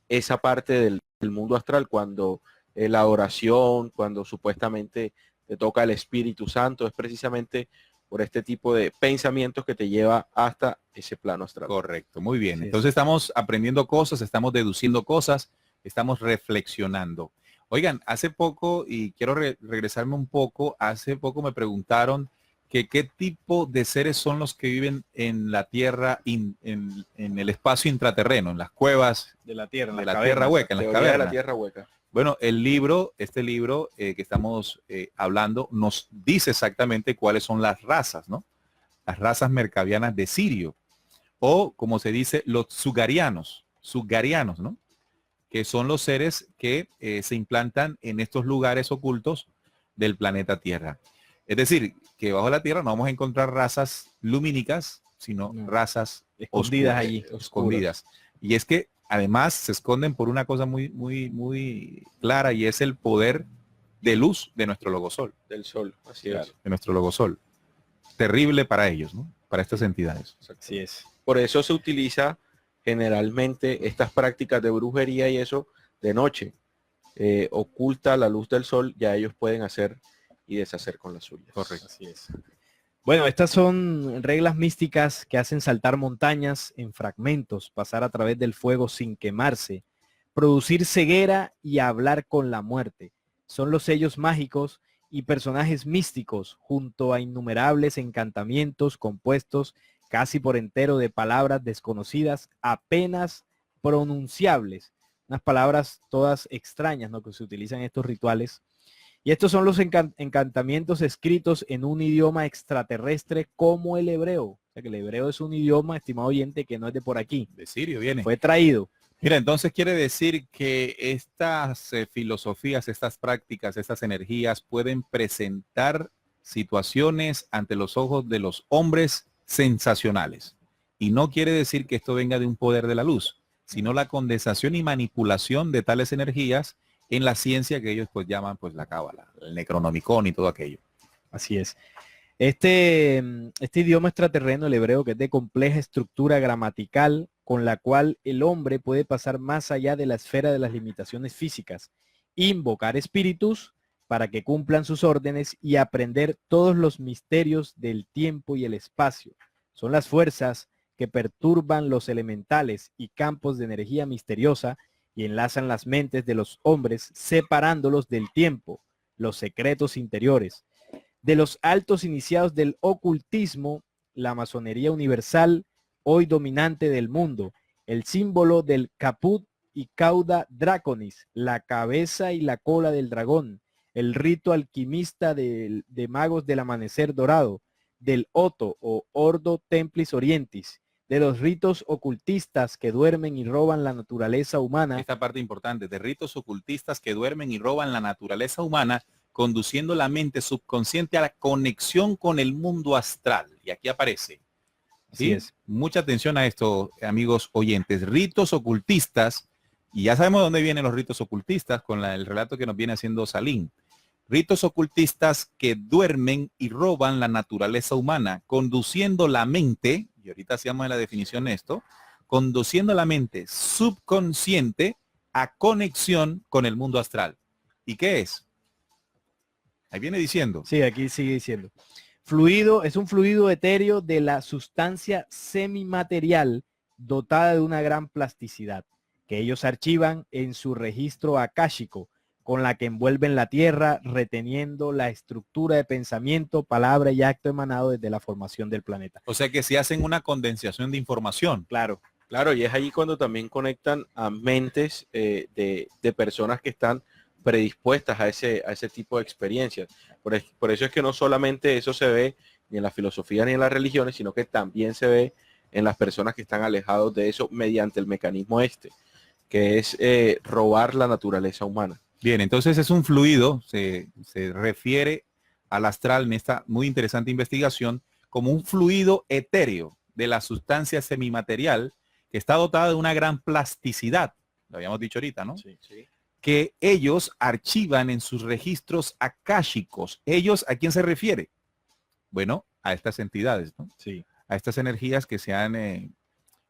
esa parte del mundo astral cuando la oración, cuando supuestamente te toca el Espíritu Santo, es precisamente por este tipo de pensamientos que te lleva hasta ese plano astral. Correcto, muy bien. Sí, Entonces estamos aprendiendo cosas, estamos deduciendo cosas, estamos reflexionando. Oigan, hace poco, y quiero regresarme un poco, hace poco me preguntaron que qué tipo de seres son los que viven en la tierra, en el espacio intraterreno, en las cuevas De la tierra, en de las la tierra cavernas. hueca, en las Teoría de la cavernas. tierra hueca. Bueno, este libro que estamos hablando nos dice exactamente cuáles son las razas, ¿no? Las razas mercavianas de Sirio, o como se dice, los sugarianos, ¿no? Que son los seres que se implantan en estos lugares ocultos del planeta Tierra. Es decir, que bajo la Tierra no vamos a encontrar razas lumínicas, sino No. razas Escondidas oscuras, allí. escondidas. Y es que además se esconden por una cosa muy, muy, muy clara, y es el poder de luz de nuestro logosol, Del sol, así Claro. es. de nuestro logosol. Terrible para ellos, ¿no? Para estas entidades. Así es. Por eso se utiliza generalmente estas prácticas de brujería y eso de noche. Oculta la luz del sol, ya ellos pueden hacer y deshacer con las suyas. Correcto. Así es. Bueno, estas son reglas místicas que hacen saltar montañas en fragmentos, pasar a través del fuego sin quemarse, producir ceguera y hablar con la muerte. Son los sellos mágicos y personajes místicos junto a innumerables encantamientos compuestos casi por entero de palabras desconocidas, apenas pronunciables. Unas palabras todas extrañas, ¿no?, que se utilizan en estos rituales. Y estos son los encantamientos escritos en un idioma extraterrestre como el hebreo. O sea que el hebreo es un idioma, estimado oyente, que no es de por aquí. De Sirio viene. Fue traído. Mira, entonces quiere decir que estas filosofías, estas prácticas, estas energías pueden presentar situaciones ante los ojos de los hombres sensacionales. Y no quiere decir que esto venga de un poder de la luz, sino la condensación y manipulación de tales energías en la ciencia que ellos pues llaman pues la cábala, el necronomicon y todo aquello. Así es. Este idioma extraterreno, el hebreo, que es de compleja estructura gramatical, con la cual el hombre puede pasar más allá de la esfera de las limitaciones físicas, invocar espíritus para que cumplan sus órdenes y aprender todos los misterios del tiempo y el espacio. Son las fuerzas que perturban los elementales y campos de energía misteriosa y enlazan las mentes de los hombres, separándolos del tiempo, los secretos interiores. De los altos iniciados del ocultismo, la masonería universal, hoy dominante del mundo, el símbolo del caput y cauda draconis, la cabeza y la cola del dragón, el rito alquimista de magos del amanecer dorado, del Otto o Ordo Templis Orientis, de los ritos ocultistas que duermen y roban la naturaleza humana. Esta parte importante, de ritos ocultistas que duermen y roban la naturaleza humana, conduciendo la mente subconsciente a la conexión con el mundo astral. Y aquí aparece. Así es. Mucha atención a esto, amigos oyentes. Ritos ocultistas, y ya sabemos dónde vienen los ritos ocultistas con el relato que nos viene haciendo Salim. Ritos ocultistas que duermen y roban la naturaleza humana, conduciendo la mente, y ahorita hacíamos la definición de esto, conduciendo la mente subconsciente a conexión con el mundo astral. ¿Y qué es? Ahí viene diciendo. Sí, aquí sigue diciendo. Fluido, es un fluido etéreo de la sustancia semimaterial dotada de una gran plasticidad, que ellos archivan en su registro akáshico, con la que envuelven la tierra, reteniendo la estructura de pensamiento, palabra y acto emanado desde la formación del planeta. O sea que se hacen una condensación de información. Claro. Claro, y es ahí cuando también conectan a mentes de personas que están predispuestas a ese tipo de experiencias. Por eso es que no solamente eso se ve ni en la filosofía ni en las religiones, sino que también se ve en las personas que están alejados de eso mediante el mecanismo que es robar la naturaleza humana. Bien, entonces es un fluido, se refiere al astral en esta muy interesante investigación como un fluido etéreo de la sustancia semimaterial que está dotada de una gran plasticidad, lo habíamos dicho ahorita, ¿no? Sí, sí. Que ellos archivan en sus registros akáshicos. ¿Ellos a quién se refiere? Bueno, a estas entidades, ¿no? Sí. A estas energías que se han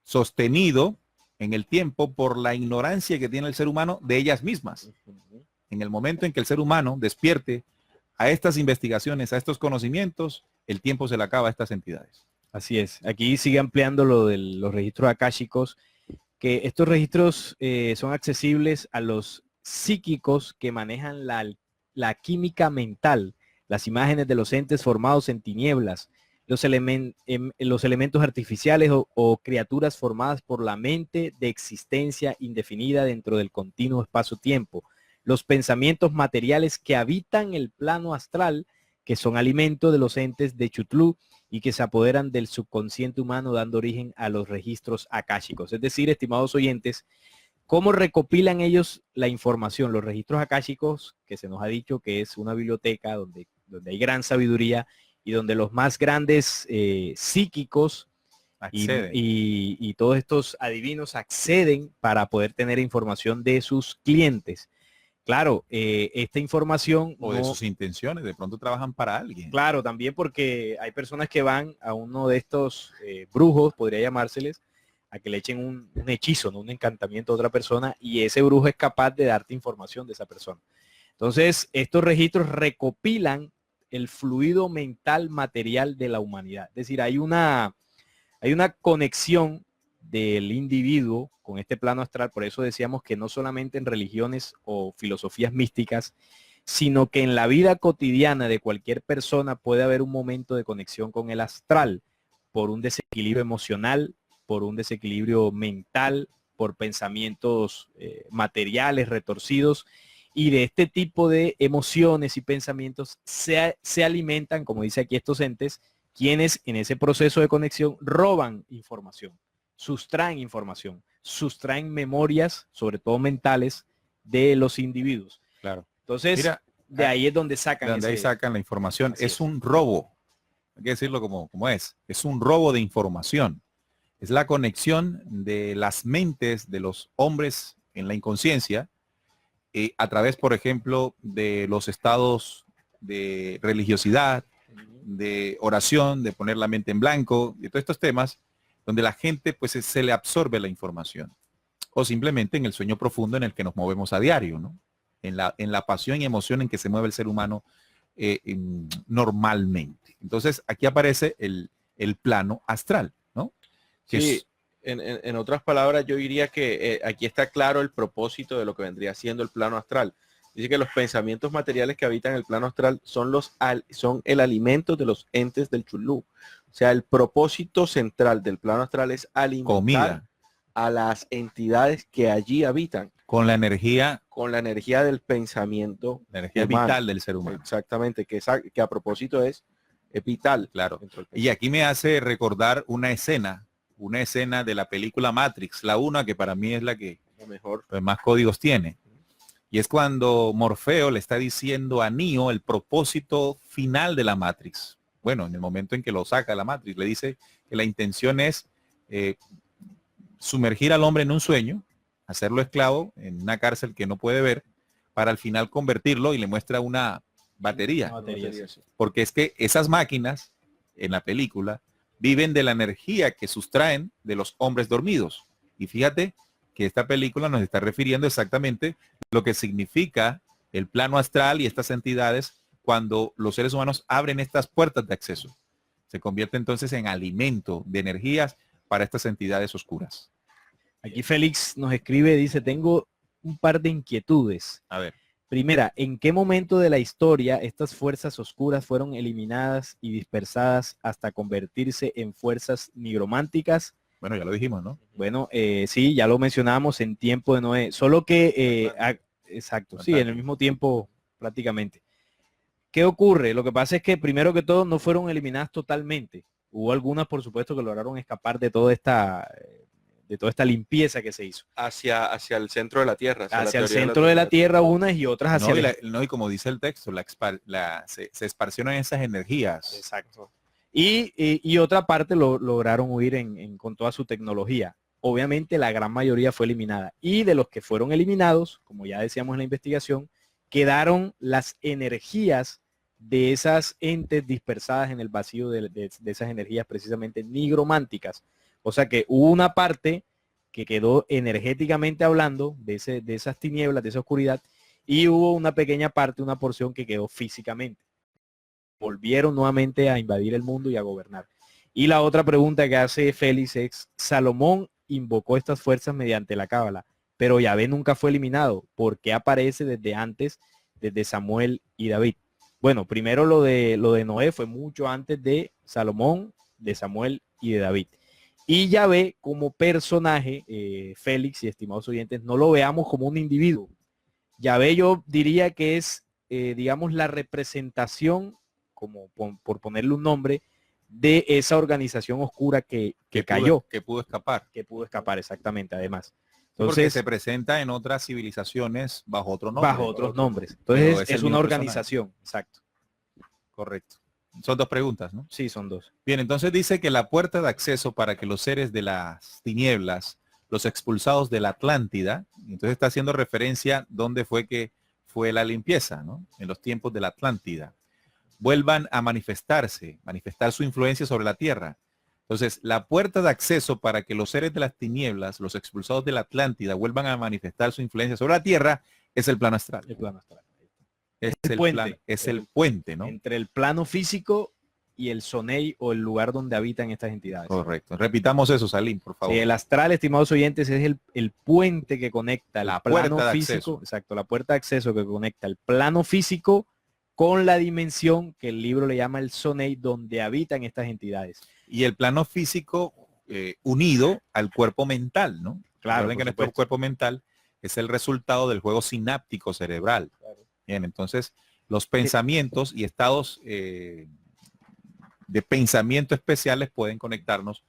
sostenido en el tiempo por la ignorancia que tiene el ser humano de ellas mismas. En el momento en que el ser humano despierte a estas investigaciones, a estos conocimientos, el tiempo se le acaba a estas entidades. Así es. Aquí sigue ampliando lo de los registros akáshicos, que estos registros son accesibles a los psíquicos que manejan la química mental, las imágenes de los entes formados en tinieblas, los elementos artificiales o criaturas formadas por la mente de existencia indefinida dentro del continuo espacio-tiempo, los pensamientos materiales que habitan el plano astral, que son alimento de los entes de Chutlú y que se apoderan del subconsciente humano dando origen a los registros akáshicos. Es decir, estimados oyentes, ¿cómo recopilan ellos la información? Los registros akáshicos, que se nos ha dicho que es una biblioteca donde hay gran sabiduría y donde los más grandes psíquicos y todos estos adivinos acceden para poder tener información de sus clientes. Claro, esta información... O de no- sus intenciones, de pronto trabajan para alguien. Claro, también porque hay personas que van a uno de estos brujos, podría llamárseles, a que le echen un hechizo, ¿no? Un encantamiento a otra persona, y ese brujo es capaz de darte información de esa persona. Entonces, estos registros recopilan el fluido mental material de la humanidad. Es decir, hay una conexión del individuo con este plano astral. Por eso decíamos que no solamente en religiones o filosofías místicas, sino que en la vida cotidiana de cualquier persona puede haber un momento de conexión con el astral por un desequilibrio emocional, por un desequilibrio mental, por pensamientos materiales retorcidos, y de este tipo de emociones y pensamientos se alimentan, como dice aquí, estos entes, quienes en ese proceso de conexión roban información, sustraen memorias, sobre todo mentales, de los individuos. Claro. Entonces, Mira, de ahí es donde sacan donde ahí sacan la información. Así Es es. un robo. Hay que decirlo como es. Es un robo de información. Es la conexión de las mentes de los hombres en la inconsciencia a través, por ejemplo, de los estados de religiosidad, de oración, de poner la mente en blanco, de todos estos temas, donde la gente pues se le absorbe la información. O simplemente en el sueño profundo en el que nos movemos a diario, ¿no? En la pasión y emoción en que se mueve el ser humano normalmente. Entonces, aquí aparece el plano astral, ¿no? Que Sí, es- en otras palabras, yo diría que aquí está claro el propósito de lo que vendría siendo el plano astral. Dice que los pensamientos materiales que habitan el plano astral son el alimento de los entes del Chulú. O sea, el propósito central del plano astral es alimentar comida, a las entidades que allí habitan con la energía con la energía del pensamiento humano. vital del ser humano. Exactamente, que a propósito es vital. Claro. dentro del Y aquí me hace recordar una escena de la película Matrix, la una que para mí es la que pensamiento mejor. pues, más códigos tiene. Y es cuando Morfeo le está diciendo a Neo el propósito final de la Matrix. Bueno, en el momento en que lo saca de la Matrix, le dice que la intención es sumergir al hombre en un sueño, hacerlo esclavo en una cárcel que no puede ver, para al final convertirlo, y le muestra una batería. Una batería, sí. Porque es que esas máquinas en la película viven de la energía que sustraen de los hombres dormidos. Y fíjate que esta película nos está refiriendo exactamente lo que significa el plano astral y estas entidades cuando los seres humanos abren estas puertas de acceso. Se convierte entonces en alimento de energías para estas entidades oscuras. Aquí Félix nos escribe, dice, tengo un par de inquietudes. A ver. Primera, ¿en qué momento de la historia estas fuerzas oscuras fueron eliminadas y dispersadas hasta convertirse en fuerzas nigrománticas? Bueno, ya lo dijimos, ¿no? Bueno, sí, ya lo mencionamos en tiempo de Noé, solo que, exacto, sí, en el mismo tiempo prácticamente. ¿Qué ocurre? Lo que pasa es que primero que todo no fueron eliminadas totalmente. Hubo algunas, por supuesto, que lograron escapar de toda esta limpieza que se hizo. Hacia el centro de la Tierra. Hacia el centro de la Tierra unas y otras hacia y como dice el texto, se esparcieron esas energías. Exacto. Y otra parte lograron huir con toda su tecnología. Obviamente la gran mayoría fue eliminada. Y de los que fueron eliminados, como ya decíamos en la investigación, quedaron las energías de esas entes dispersadas en el vacío de esas energías precisamente nigrománticas. O sea que hubo una parte que quedó energéticamente hablando de esas tinieblas, de esa oscuridad, y hubo una pequeña parte, una porción que quedó físicamente. Volvieron nuevamente a invadir el mundo y a gobernar. Y la otra pregunta que hace Félix es, Salomón invocó estas fuerzas mediante la cábala, pero Yahvé nunca fue eliminado. ¿Por qué aparece desde antes, desde Samuel y David? Bueno, primero lo de Noé fue mucho antes de Salomón, de Samuel y de David. Y Yahvé como personaje, Félix y estimados oyentes, no lo veamos como un individuo. Yahvé yo diría que es, digamos, la representación, como por ponerle un nombre, de esa organización oscura que cayó. Que pudo escapar. Que pudo escapar, exactamente, además. Entonces Entonces, se presenta en otras civilizaciones bajo otro nombre. bajo otros nombres. Entonces el es una mismo organización, exacto. Correcto. Son dos preguntas, ¿no? Sí, son dos. Bien, entonces dice que la puerta de acceso para que los seres de las tinieblas, los expulsados de la Atlántida, entonces está haciendo referencia dónde fue que fue la limpieza, ¿no? En los tiempos de la Atlántida. Vuelvan a manifestar su influencia sobre la tierra. Entonces, la puerta de acceso para que los seres de las tinieblas, los expulsados de la Atlántida, vuelvan a manifestar su influencia sobre la tierra, es el plano astral. El plano astral. Es el puente. El puente, ¿no? Entre el plano físico y el Sonei, o el lugar donde habitan estas entidades. Correcto. Repitamos eso, Salim, por favor. Sí, el astral, estimados oyentes, es el puente que conecta el La plano puerta de físico. acceso. Exacto, la puerta de acceso que conecta el plano físico con la dimensión que el libro le llama el Sonei, donde habitan estas entidades. Y el plano físico unido al cuerpo mental, ¿no? Claro, Recuerden que nuestro cuerpo mental es el resultado del juego sináptico cerebral. Claro. Bien, entonces los pensamientos y estados de pensamiento especiales pueden conectarnos.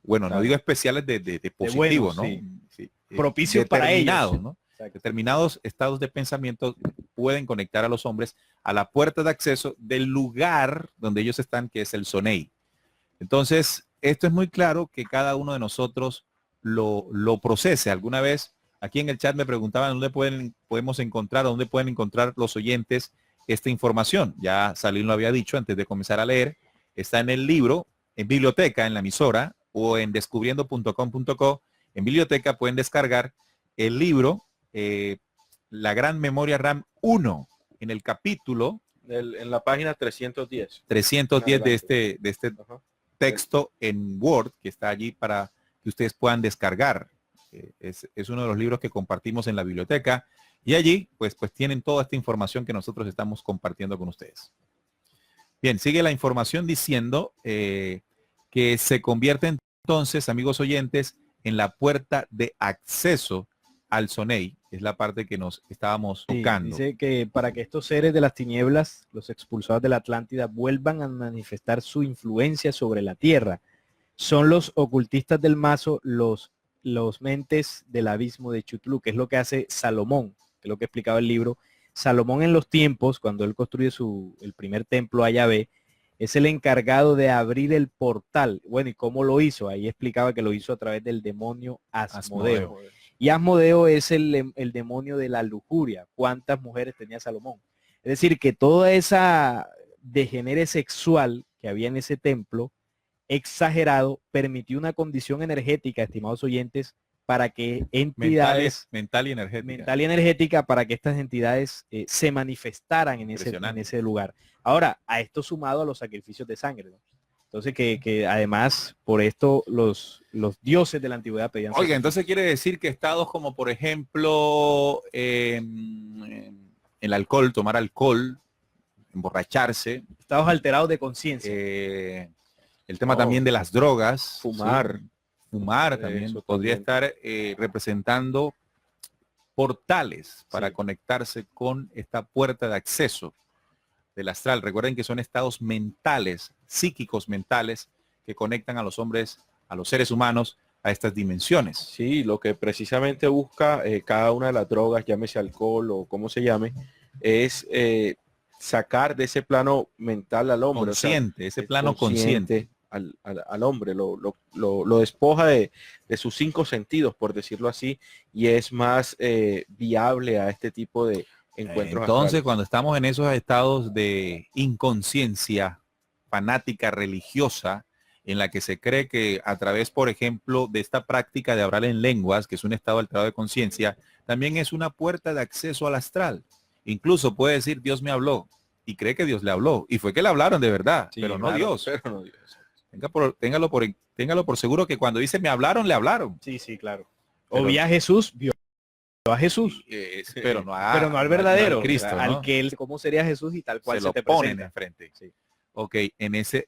Bueno, Claro. no digo especiales de positivo, buenos, ¿no? sí. Sí. Propicios para ellos. ¿no? Exacto. Determinados estados de pensamiento pueden conectar a los hombres a la puerta de acceso del lugar donde ellos están, que es el Sonei. Entonces, esto es muy claro que cada uno de nosotros lo procese. Alguna vez aquí en el chat me preguntaban dónde podemos encontrar, dónde pueden encontrar los oyentes esta información. Ya Salim lo había dicho antes de comenzar a leer. Está en el libro, en biblioteca, en la emisora, o en descubriendo.com.co. En biblioteca pueden descargar el libro La Gran Memoria RAM 1, en el capítulo En la página 310. 310 de este Ajá. texto en Word, que está allí para que ustedes puedan descargar. Es uno de los libros que compartimos en la biblioteca, y allí pues tienen toda esta información que nosotros estamos compartiendo con ustedes. Bien, sigue la información diciendo que se convierte entonces, amigos oyentes, en la puerta de acceso al Sonei. Es la parte que nos estábamos Sí, tocando. dice que para que estos seres de las tinieblas, los expulsados de la Atlántida, vuelvan a manifestar su influencia sobre la tierra, son los ocultistas del mazo, los mentes del abismo de Chutlu, que es lo que hace Salomón, que es lo que explicaba el libro. Salomón, en los tiempos, cuando él construye el primer templo a Yahvé, es el encargado de abrir el portal. Bueno, ¿y cómo lo hizo? Ahí explicaba que lo hizo a través del demonio Asmodeo. Y Asmodeo es el demonio de la lujuria. ¿Cuántas mujeres tenía Salomón? Es decir, que toda esa degenere sexual que había en ese templo, exagerado, permitió una condición energética, estimados oyentes, para que entidades mental y energética. para que estas entidades se manifestaran en ese lugar. Ahora, a esto sumado a los sacrificios de sangre, ¿no? Entonces que además por esto los dioses de la antigüedad pedían. Oiga, entonces quiere decir que estados como por ejemplo el alcohol, tomar alcohol, emborracharse, estados alterados de conciencia, el tema también de las drogas, fumar, ¿sí? Fumar también Eso podría también. estar representando portales para conectarse con esta puerta de acceso del astral. Recuerden que son estados mentales, psíquicos mentales, que conectan a los hombres, a los seres humanos, a estas dimensiones. Sí, lo que precisamente busca cada una de las drogas, llámese alcohol o como se llame, es sacar de ese plano mental al hombre. Consciente, o sea, ese plano consciente. Al hombre, lo despoja de sus 5 sentidos, por decirlo así, y es más viable a este tipo de encuentros. Entonces, astrales. cuando estamos en esos estados de inconsciencia fanática religiosa, en la que se cree que a través, por ejemplo, de esta práctica de hablar en lenguas, que es un estado alterado de conciencia, también es una puerta de acceso al astral. Incluso puede decir, Dios me habló, y cree que Dios le habló, y fue que le hablaron de verdad, Sí, pero no claro, Dios. Pero no Dios. Téngalo por seguro que cuando dice me hablaron, le hablaron. Sí, claro. Pero- O vi a Jesús, vio a Jesús, Pero no, pero no al verdadero, al Cristo, o sea, ¿no? al que él, cómo sería Jesús y tal cual se se lo te ponen presenta. enfrente. Sí. Ok, en ese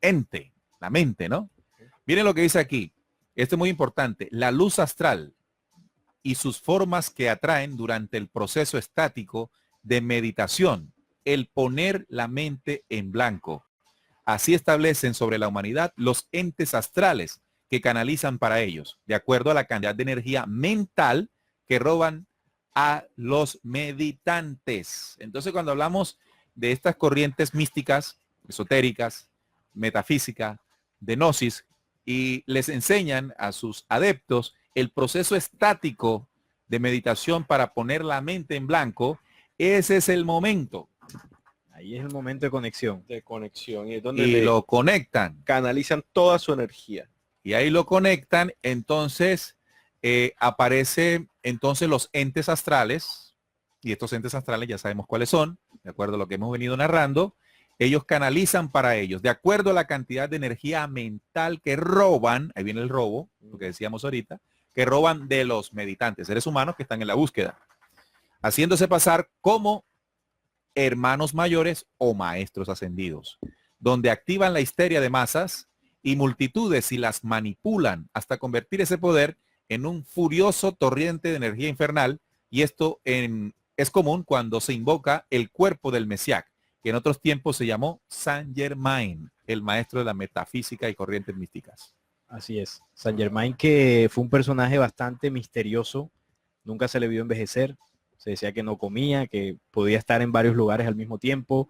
ente, la mente, ¿no? Miren lo que dice aquí. Esto es muy importante. La luz astral y sus formas que atraen durante el proceso estático de meditación, el poner la mente en blanco. Así establecen sobre la humanidad los entes astrales que canalizan para ellos, de acuerdo a la cantidad de energía mental que roban a los meditantes. Entonces, cuando hablamos de estas corrientes místicas, esotéricas, metafísica, de gnosis, y les enseñan a sus adeptos el proceso estático de meditación para poner la mente en blanco, ese es el momento. Ahí es el momento de conexión. De conexión. Y es donde Y lo conectan. canalizan toda su energía. Y ahí lo conectan, entonces aparece entonces los entes astrales, y estos entes astrales ya sabemos cuáles son, de acuerdo a lo que hemos venido narrando. Ellos canalizan para ellos, de acuerdo a la cantidad de energía mental que roban, ahí viene el robo, lo que decíamos ahorita, que roban de los meditantes, seres humanos que están en la búsqueda, haciéndose pasar como hermanos mayores o maestros ascendidos, donde activan la histeria de masas y multitudes y las manipulan hasta convertir ese poder en un furioso torrente de energía infernal, y esto es común cuando se invoca el cuerpo del Mesiac, que en otros tiempos se llamó Saint Germain, el maestro de la metafísica y corrientes místicas. Así es. Saint Germain, que fue un personaje bastante misterioso, nunca se le vio envejecer, se decía que no comía, que podía estar en varios lugares al mismo tiempo.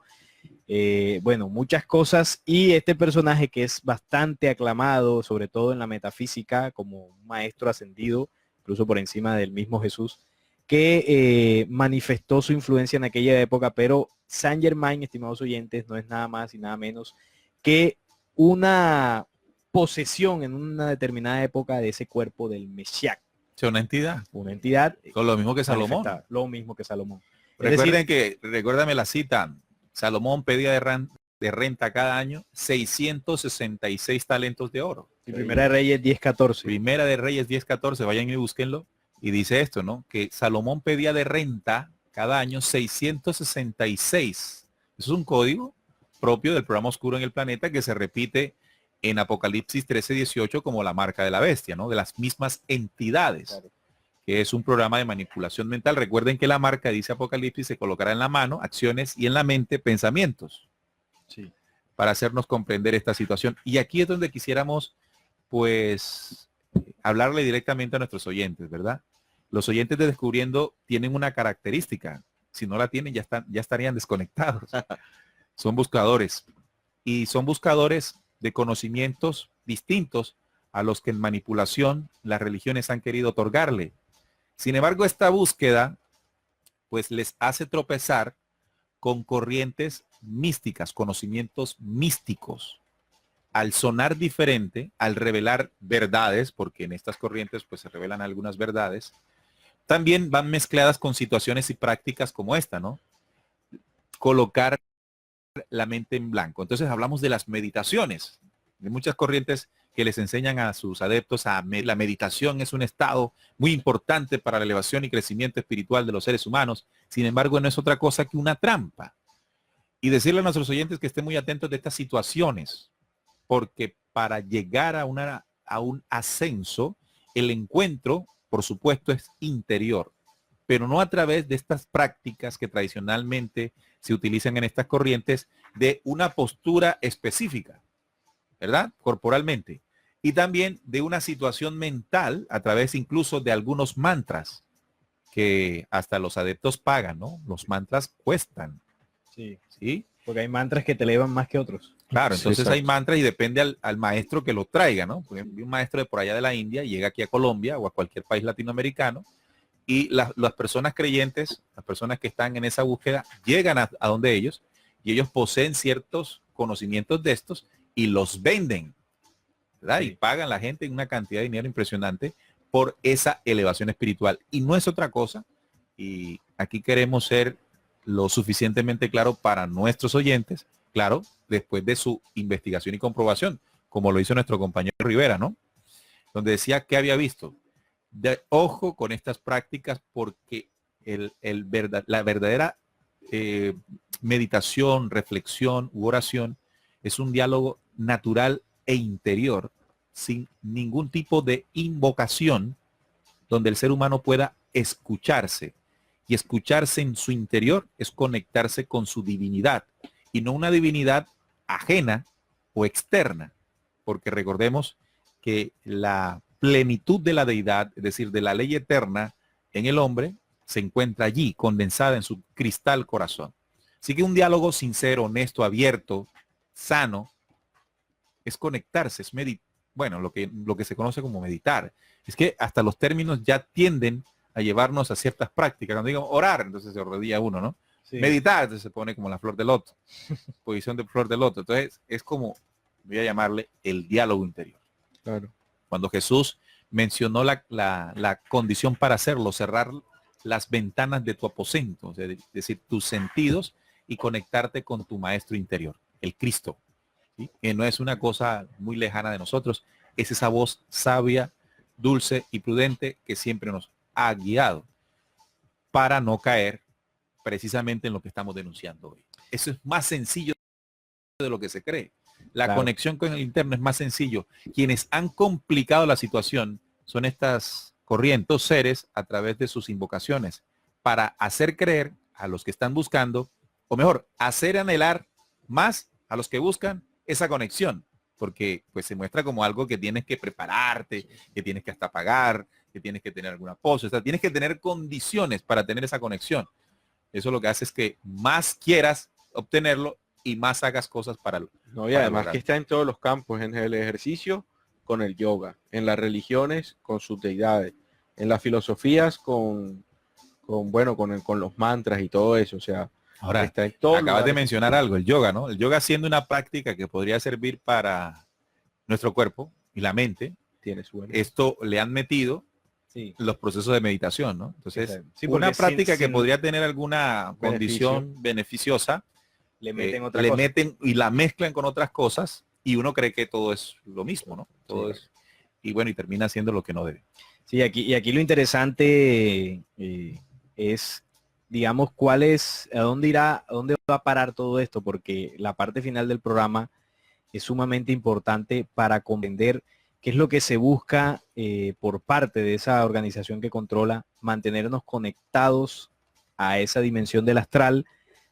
Bueno, muchas cosas, y este personaje que es bastante aclamado, sobre todo en la metafísica, como un maestro ascendido, incluso por encima del mismo Jesús, que manifestó su influencia en aquella época, pero Saint Germain, estimados oyentes, no es nada más y nada menos que una posesión en una determinada época de ese cuerpo del Mesías. Es una entidad. Una entidad. Con lo mismo que Salomón. Lo mismo que Salomón. Recuérdame la cita. Salomón pedía de renta cada año 666 talentos de oro. Y Primera de Reyes 10:14. Primera de Reyes 10:14, vayan y búsquenlo. Y dice esto, ¿no? Que Salomón pedía de renta cada año 666. Eso es un código propio del programa Oscuro en el Planeta que se repite en Apocalipsis 13:18 como la marca de la bestia, ¿no? De las mismas entidades. Claro. Que es un programa de manipulación mental. Recuerden que la marca, dice Apocalipsis, se colocará en la mano, acciones, y en la mente, pensamientos. Sí. Para hacernos comprender esta situación. Y aquí es donde quisiéramos, pues, hablarle directamente a nuestros oyentes, ¿verdad? Los oyentes de Descubriendo tienen una característica. Si no la tienen, ya estarían desconectados. Son buscadores. Y son buscadores de conocimientos distintos a los que en manipulación las religiones han querido otorgarle. Sin embargo, esta búsqueda pues les hace tropezar con corrientes místicas, conocimientos místicos. Al sonar diferente, al revelar verdades, porque en estas corrientes pues se revelan algunas verdades, también van mezcladas con situaciones y prácticas como esta, ¿no? Colocar la mente en blanco. Entonces hablamos de las meditaciones, de muchas corrientes que les enseñan a sus adeptos la meditación es un estado muy importante para la elevación y crecimiento espiritual de los seres humanos. Sin embargo, no es otra cosa que una trampa. Y decirle a nuestros oyentes que estén muy atentos de estas situaciones, porque para llegar a un ascenso, el encuentro, por supuesto, es interior, pero no a través de estas prácticas que tradicionalmente se utilizan en estas corrientes de una postura específica, ¿verdad? Corporalmente. Y también de una situación mental a través incluso de algunos mantras que hasta los adeptos pagan, ¿no? Los mantras cuestan. Sí. ¿Sí? Porque hay mantras que te elevan más que otros. Claro, entonces sí, hay mantras y depende al maestro que lo traiga, ¿no? Por ejemplo, un maestro de por allá de la India llega aquí a Colombia o a cualquier país latinoamericano y las personas creyentes, las personas que están en esa búsqueda, llegan a donde ellos y ellos poseen ciertos conocimientos de estos y los venden, ¿verdad? Sí. Y pagan la gente una cantidad de dinero impresionante por esa elevación espiritual. Y no es otra cosa. Y aquí queremos ser lo suficientemente claro para nuestros oyentes, claro, después de su investigación y comprobación, como lo hizo nuestro compañero Rivera, ¿no? Donde decía que había visto. Ojo con estas prácticas porque la verdadera meditación, reflexión u oración es un diálogo natural e interior sin ningún tipo de invocación donde el ser humano pueda escucharse. Y escucharse en su interior es conectarse con su divinidad y no una divinidad ajena o externa, porque recordemos que la plenitud de la deidad, es decir, de la ley eterna en el hombre, se encuentra allí, condensada en su cristal corazón. Así que un diálogo sincero, honesto, abierto, sano, es conectarse, es lo que se conoce como meditar. Es que hasta los términos ya tienden a llevarnos a ciertas prácticas. Cuando digamos orar, entonces se arrodilla uno, ¿no? Sí. Meditar, entonces se pone como la flor de loto, posición de flor de loto. Entonces es como, voy a llamarle el diálogo interior. Claro. Cuando Jesús mencionó la condición para hacerlo, cerrar las ventanas de tu aposento, o sea, es decir, tus sentidos y conectarte con tu maestro interior, el Cristo, ¿sí? Que no es una cosa muy lejana de nosotros, es esa voz sabia, dulce y prudente que siempre nos ha guiado para no caer precisamente en lo que estamos denunciando hoy. Eso es más sencillo de lo que se cree. La Claro. conexión con el interno es más sencillo. Quienes han complicado la situación son estas corrientes, seres, a través de sus invocaciones, para hacer creer a los que están buscando, o mejor, hacer anhelar más a los que buscan esa conexión, porque pues se muestra como algo que tienes que prepararte, que tienes que hasta pagar, que tienes que tener alguna pose, o sea, tienes que tener condiciones para tener esa conexión. Eso lo que hace es que más quieras obtenerlo y más hagas cosas para No, y para además lograr. que está en todos los campos, en el ejercicio con el yoga, en las religiones con sus deidades, en las filosofías con los mantras y todo eso. O sea, Ahora, está en todos acabas de lugares. mencionar algo, el yoga, ¿no? El yoga siendo una práctica que podría servir para nuestro cuerpo y la mente, Tiene su esto le han metido Sí. los procesos de meditación, ¿no? Entonces, Exacto. Sí, una porque práctica que sin- podría tener alguna Beneficio. condición beneficiosa, le meten otra le cosa. meten y la mezclan con otras cosas y uno cree que todo es lo mismo, ¿no? Todo Sí. es, y bueno, y termina haciendo lo que no debe. Sí, aquí lo interesante es, digamos, a dónde irá, a dónde va a parar todo esto, porque la parte final del programa es sumamente importante para comprender qué es lo que se busca por parte de esa organización que controla, mantenernos conectados a esa dimensión del astral,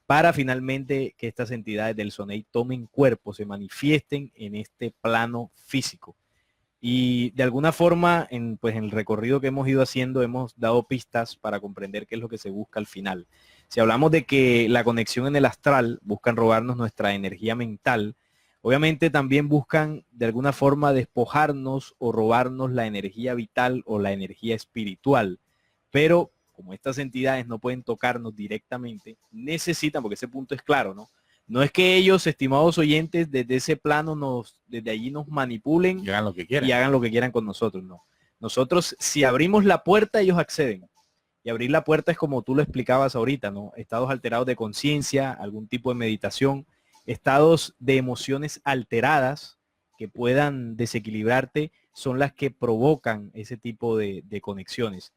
para finalmente que estas entidades del SONEI tomen cuerpo, se manifiesten en este plano físico. Y de alguna forma, en el recorrido que hemos ido haciendo, hemos dado pistas para comprender qué es lo que se busca al final. Si hablamos de que la conexión en el astral buscan robarnos nuestra energía mental, obviamente también buscan de alguna forma despojarnos o robarnos la energía vital o la energía espiritual. Pero como estas entidades no pueden tocarnos directamente, necesitan, porque ese punto es claro, ¿no? No es que ellos, estimados oyentes, desde ese plano desde allí nos manipulen Y hagan lo que quieran. y hagan lo que quieran con nosotros, no. Nosotros, si abrimos la puerta, ellos acceden. Y abrir la puerta es como tú lo explicabas ahorita, ¿no? Estados alterados de conciencia, algún tipo de meditación, estados de emociones alteradas que puedan desequilibrarte, son las que provocan ese tipo de conexiones.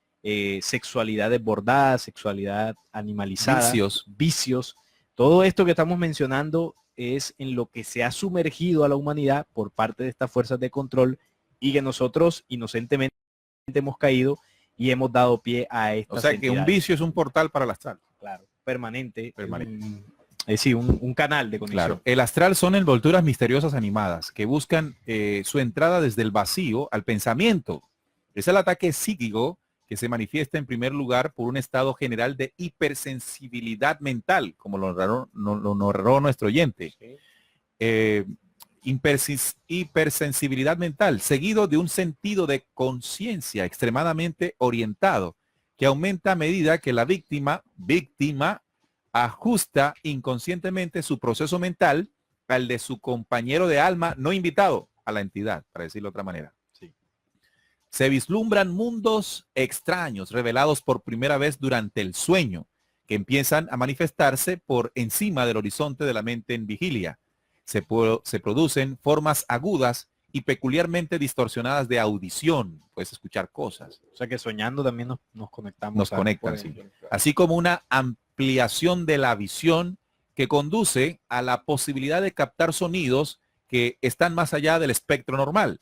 Sexualidad desbordada, sexualidad animalizada, vicios. Todo esto que estamos mencionando es en lo que se ha sumergido a la humanidad por parte de estas fuerzas de control y que nosotros inocentemente hemos caído y hemos dado pie a estas O sea que un entidades. vicio es un portal para el astral. Claro, permanente. Permanente. Un canal de conexión. Claro. El astral son envolturas misteriosas animadas que buscan su entrada desde el vacío al pensamiento. Es el ataque psíquico que se manifiesta en primer lugar por un estado general de hipersensibilidad mental, como lo narró nuestro oyente. Hipersensibilidad mental, seguido de un sentido de conciencia extremadamente orientado, que aumenta a medida que la víctima ajusta inconscientemente su proceso mental al de su compañero de alma no invitado a la entidad, para decirlo de otra manera. Se vislumbran mundos extraños revelados por primera vez durante el sueño, que empiezan a manifestarse por encima del horizonte de la mente en vigilia. Se producen formas agudas y peculiarmente distorsionadas de audición. Puedes escuchar cosas. O sea que soñando también nos conectamos. Nos conectan, sí. Así como una ampliación de la visión que conduce a la posibilidad de captar sonidos que están más allá del espectro normal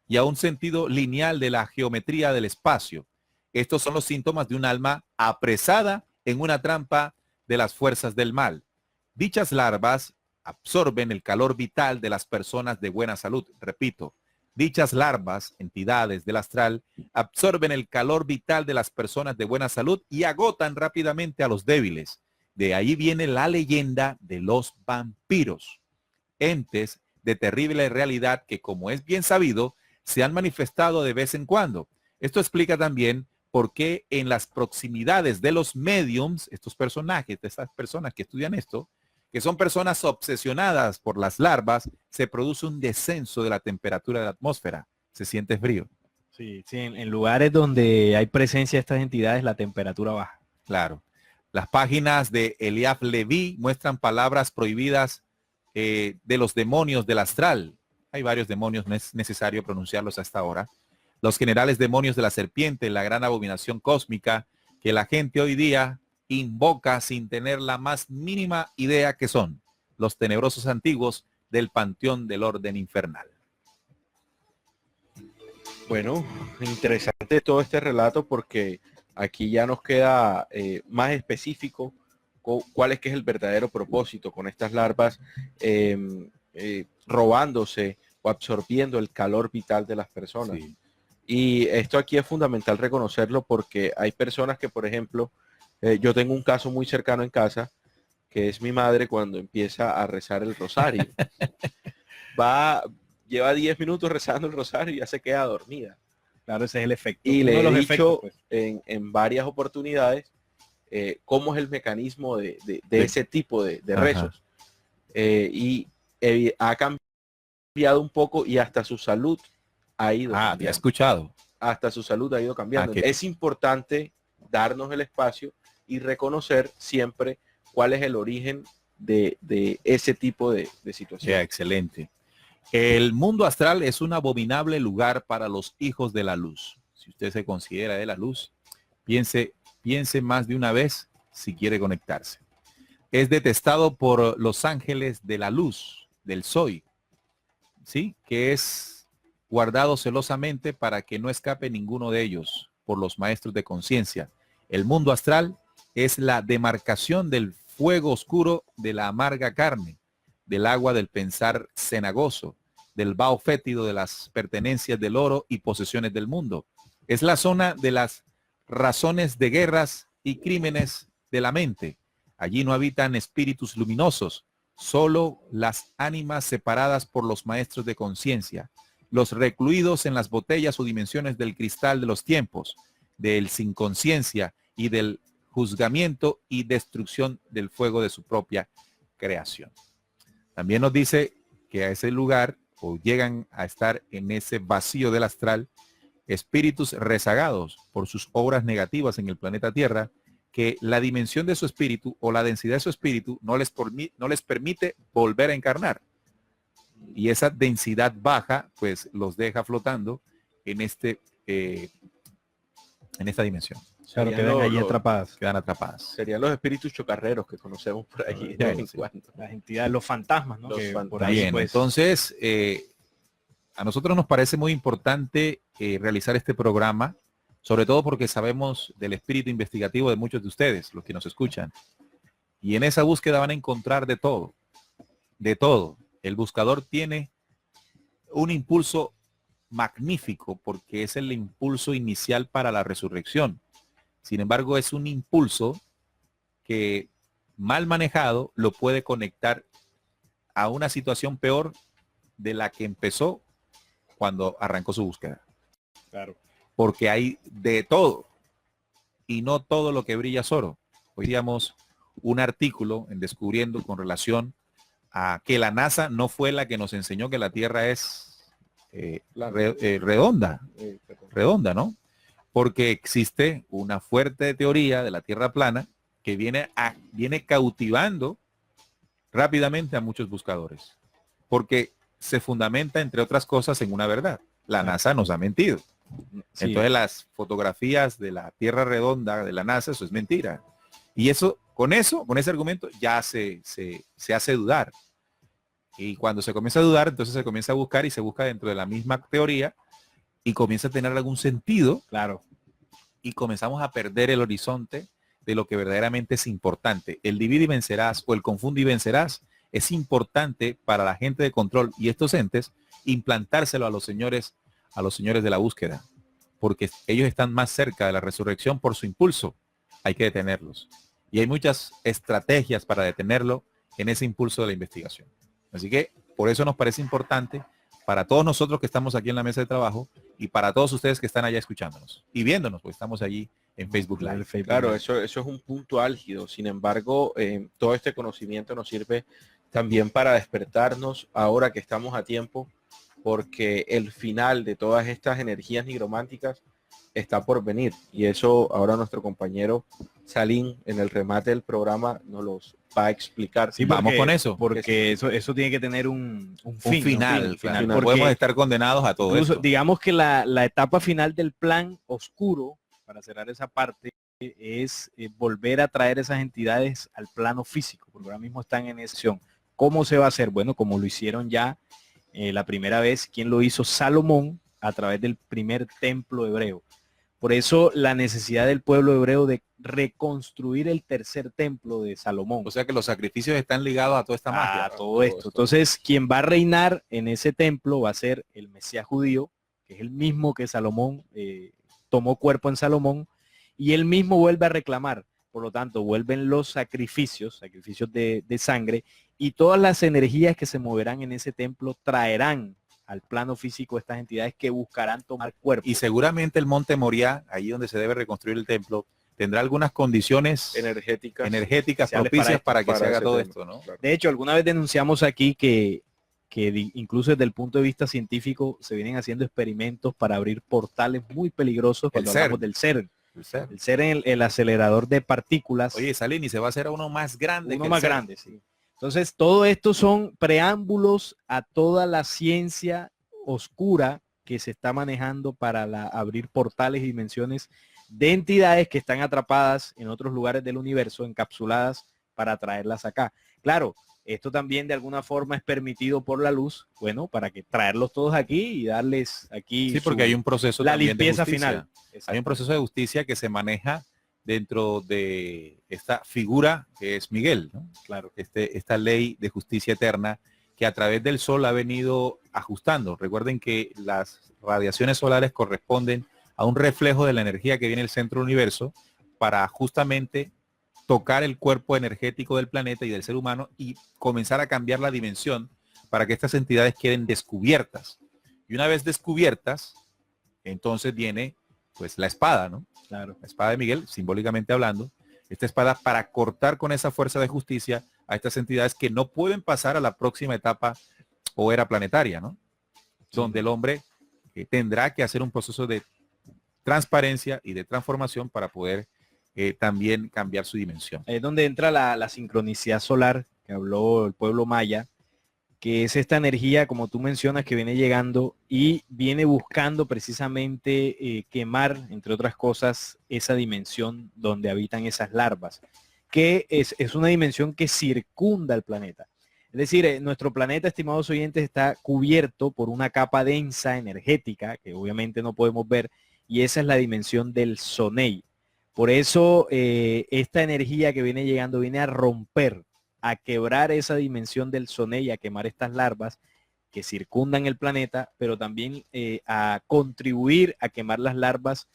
y a un sentido lineal de la geometría del espacio. Estos son los síntomas de un alma apresada en una trampa de las fuerzas del mal. Dichas larvas absorben el calor vital de las personas de buena salud. Repito, dichas larvas, entidades del astral, absorben el calor vital de las personas de buena salud y agotan rápidamente a los débiles. De ahí viene la leyenda de los vampiros, entes de terrible realidad que, como es bien sabido, se han manifestado de vez en cuando. Esto explica también por qué en las proximidades de los mediums, estos personajes, de estas personas que estudian esto, que son personas obsesionadas por las larvas, se produce un descenso de la temperatura de la atmósfera. Se siente frío. Sí, sí, en lugares donde hay presencia de estas entidades, la temperatura baja. Claro. Las páginas de Eliab Levi muestran palabras prohibidas de los demonios del astral. Hay varios demonios, no es necesario pronunciarlos hasta ahora. Los generales demonios de la serpiente, la gran abominación cósmica que la gente hoy día invoca sin tener la más mínima idea que son los tenebrosos antiguos del panteón del orden infernal. Bueno, interesante todo este relato porque aquí ya nos queda más específico cuál es que es el verdadero propósito con estas larvas robándose o absorbiendo el calor vital de las personas. Sí. Y esto aquí es fundamental reconocerlo porque hay personas que, por ejemplo, yo tengo un caso muy cercano en casa, que es mi madre cuando empieza a rezar el rosario. Lleva 10 minutos rezando el rosario y ya se queda dormida. Claro, ese es el efecto. Y Uno le de los he efectos, dicho pues. en varias oportunidades cómo es el mecanismo de ese tipo de rezos. Ha cambiado un poco y hasta su salud ha ido Te he cambiando. escuchado. Hasta su salud ha ido cambiando. ¿Qué? Es importante darnos el espacio y reconocer siempre cuál es el origen de ese tipo de situación. Ya, excelente. El mundo astral es un abominable lugar para los hijos de la luz. Si usted se considera de la luz, piense más de una vez si quiere conectarse. Es detestado por los ángeles de la luz, del Soy, ¿sí? Que es guardado celosamente para que no escape ninguno de ellos por los maestros de conciencia. El mundo astral es la demarcación del fuego oscuro de la amarga carne, del agua del pensar cenagoso, del vaho fétido de las pertenencias del oro y posesiones del mundo. Es la zona de las razones de guerras y crímenes de la mente. Allí no habitan espíritus luminosos, solo las ánimas separadas por los maestros de conciencia, los recluidos en las botellas o dimensiones del cristal de los tiempos, del sin conciencia y del juzgamiento y destrucción del fuego de su propia creación. También nos dice que a ese lugar o llegan a estar en ese vacío del astral espíritus rezagados por sus obras negativas en el planeta Tierra, que la dimensión de su espíritu o la densidad de su espíritu no les permite volver a encarnar. Y esa densidad baja pues los deja flotando en esta dimensión. Claro, quedan allí atrapadas. Quedan atrapadas. Serían los espíritus chocarreros que conocemos por ahí de vez en cuando. Las entidades, los fantasmas, ¿no? Los Que fantasmas. por ahí, Bien, pues, entonces a nosotros nos parece muy importante realizar este programa, sobre todo porque sabemos del espíritu investigativo de muchos de ustedes, los que nos escuchan. Y en esa búsqueda van a encontrar de todo, de todo. El buscador tiene un impulso magnífico porque es el impulso inicial para la resurrección. Sin embargo, es un impulso que mal manejado lo puede conectar a una situación peor de la que empezó cuando arrancó su búsqueda. claro. Porque hay de todo y no todo lo que brilla es oro. Hoy digamos un artículo en Descubriendo con relación a que la NASA no fue la que nos enseñó que la Tierra es redonda, ¿no? Porque existe una fuerte teoría de la Tierra plana que viene cautivando rápidamente a muchos buscadores, porque se fundamenta, entre otras cosas, en una verdad. La NASA nos ha mentido. Sí. Entonces las fotografías de la Tierra redonda de la NASA, eso es mentira. Y eso, con ese argumento ya se hace dudar. Y cuando se comienza a dudar, entonces se comienza a buscar y se busca dentro de la misma teoría y comienza a tener algún sentido. Claro. Y comenzamos a perder el horizonte de lo que verdaderamente es importante. El divide y vencerás o el confunde y vencerás es importante para la gente de control y estos entes implantárselo a los señores de la búsqueda, porque ellos están más cerca de la resurrección por su impulso. Hay que detenerlos. Y hay muchas estrategias para detenerlo en ese impulso de la investigación. Así que por eso nos parece importante para todos nosotros que estamos aquí en la mesa de trabajo y para todos ustedes que están allá escuchándonos y viéndonos, pues estamos allí en Facebook Live. Claro, eso es un punto álgido. Sin embargo, todo este conocimiento nos sirve también para despertarnos ahora que estamos a tiempo, porque el final de todas estas energías nigrománticas está por venir. Y eso ahora nuestro compañero Salim en el remate del programa nos los va a explicar. Sí, vamos con eso. Porque eso tiene que tener un fin, final. claro. No Porque podemos estar condenados a todo incluso, esto. digamos que la etapa final del plan oscuro, para cerrar esa parte, es volver a traer esas entidades al plano físico, porque ahora mismo están en esa acción. ¿Cómo se va a hacer? Bueno, como lo hicieron ya la primera vez, ¿quién lo hizo? Salomón, a través del primer templo hebreo. Por eso la necesidad del pueblo hebreo de reconstruir el tercer templo de Salomón. O sea que los sacrificios están ligados a toda esta magia. A todo esto. Entonces, quien va a reinar en ese templo va a ser el Mesías judío, que es el mismo que Salomón tomó cuerpo en Salomón, y él mismo vuelve a reclamar. Por lo tanto, vuelven los sacrificios de sangre, y todas las energías que se moverán en ese templo traerán al plano físico estas entidades que buscarán tomar cuerpo. Y seguramente el monte Moriah, ahí donde se debe reconstruir el templo, tendrá algunas condiciones energéticas propicias para que se haga todo esto, ¿no? Claro. De hecho, alguna vez denunciamos aquí que incluso desde el punto de vista científico se vienen haciendo experimentos para abrir portales muy peligrosos cuando hablamos del CERN. El CERN, el acelerador de partículas. Oye, Salim, y se va a hacer a uno más grande. Uno más grande, sí. Entonces, todo esto son preámbulos a toda la ciencia oscura que se está manejando para abrir portales y dimensiones de entidades que están atrapadas en otros lugares del universo, encapsuladas, para traerlas acá. Claro, esto también de alguna forma es permitido por la luz, bueno, para que traerlos todos aquí y darles aquí Sí, porque hay un proceso la también limpieza de justicia. final. Hay un proceso de justicia que se maneja dentro de esta figura que es Miguel, ¿no? Claro. Esta ley de justicia eterna que a través del sol ha venido ajustando. Recuerden que las radiaciones solares corresponden a un reflejo de la energía que viene del centro del universo para justamente tocar el cuerpo energético del planeta y del ser humano y comenzar a cambiar la dimensión para que estas entidades queden descubiertas. Y una vez descubiertas, entonces viene pues la espada, ¿no? Claro. La espada de Miguel, simbólicamente hablando, esta espada para cortar con esa fuerza de justicia a estas entidades que no pueden pasar a la próxima etapa o era planetaria, ¿no? Donde el hombre tendrá que hacer un proceso de transparencia y de transformación para poder también cambiar su dimensión. Es donde entra la sincronicidad solar que habló el pueblo maya, que es esta energía, como tú mencionas, que viene llegando y viene buscando precisamente quemar, entre otras cosas, esa dimensión donde habitan esas larvas, que es una dimensión que circunda el planeta. Es decir, nuestro planeta, estimados oyentes, está cubierto por una capa densa energética, que obviamente no podemos ver, y esa es la dimensión del Sonei. Por eso, esta energía que viene llegando viene a romper, a quebrar esa dimensión del Sonei, a quemar estas larvas que circundan el planeta, pero también a contribuir a quemar las larvas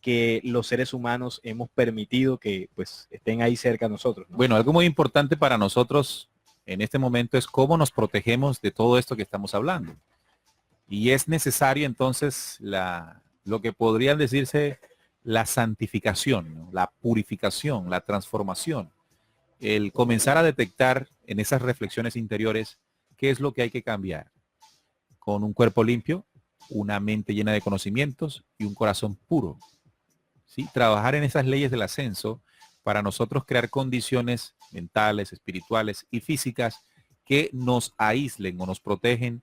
que los seres humanos hemos permitido que pues estén ahí cerca de nosotros, ¿no? Bueno, algo muy importante para nosotros en este momento es cómo nos protegemos de todo esto que estamos hablando. Y es necesario entonces lo que podrían decirse la santificación, ¿no? La purificación, la transformación. El comenzar a detectar en esas reflexiones interiores qué es lo que hay que cambiar. Con un cuerpo limpio, una mente llena de conocimientos y un corazón puro. ¿Sí? Trabajar en esas leyes del ascenso para nosotros crear condiciones mentales, espirituales y físicas que nos aíslen o nos protejan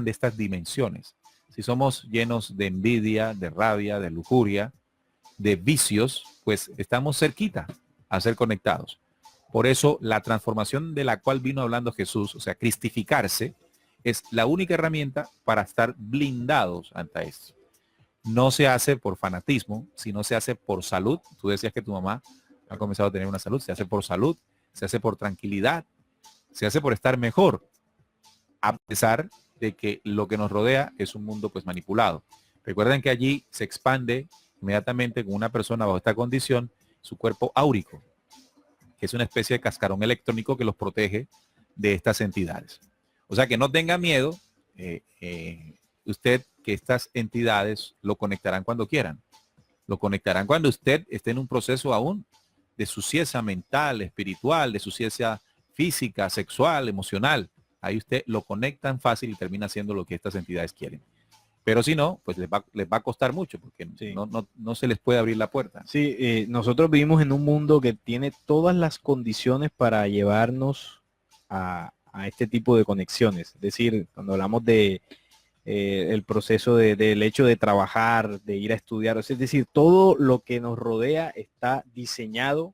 de estas dimensiones. Si somos llenos de envidia, de rabia, de lujuria, de vicios, pues estamos cerquita a ser conectados. Por eso la transformación de la cual vino hablando Jesús, o sea, cristificarse, es la única herramienta para estar blindados ante esto. No se hace por fanatismo, sino se hace por salud. Tú decías que tu mamá ha comenzado a tener una salud. Se hace por salud, se hace por tranquilidad, se hace por estar mejor, a pesar de que lo que nos rodea es un mundo pues manipulado. Recuerden que allí se expande inmediatamente con una persona bajo esta condición su cuerpo áurico, que es una especie de cascarón electrónico que los protege de estas entidades. O sea que no tenga miedo usted que estas entidades lo conectarán cuando quieran. Lo conectarán cuando usted esté en un proceso aún de suciedad mental, espiritual, de suciedad física, sexual, emocional. Ahí usted lo conectan fácil y termina haciendo lo que estas entidades quieren. Pero si no, pues les va a costar mucho porque Sí. no se les puede abrir la puerta. Sí, nosotros vivimos en un mundo que tiene todas las condiciones para llevarnos a este tipo de conexiones. Es decir, cuando hablamos de el proceso del hecho de trabajar, de ir a estudiar, es decir, todo lo que nos rodea está diseñado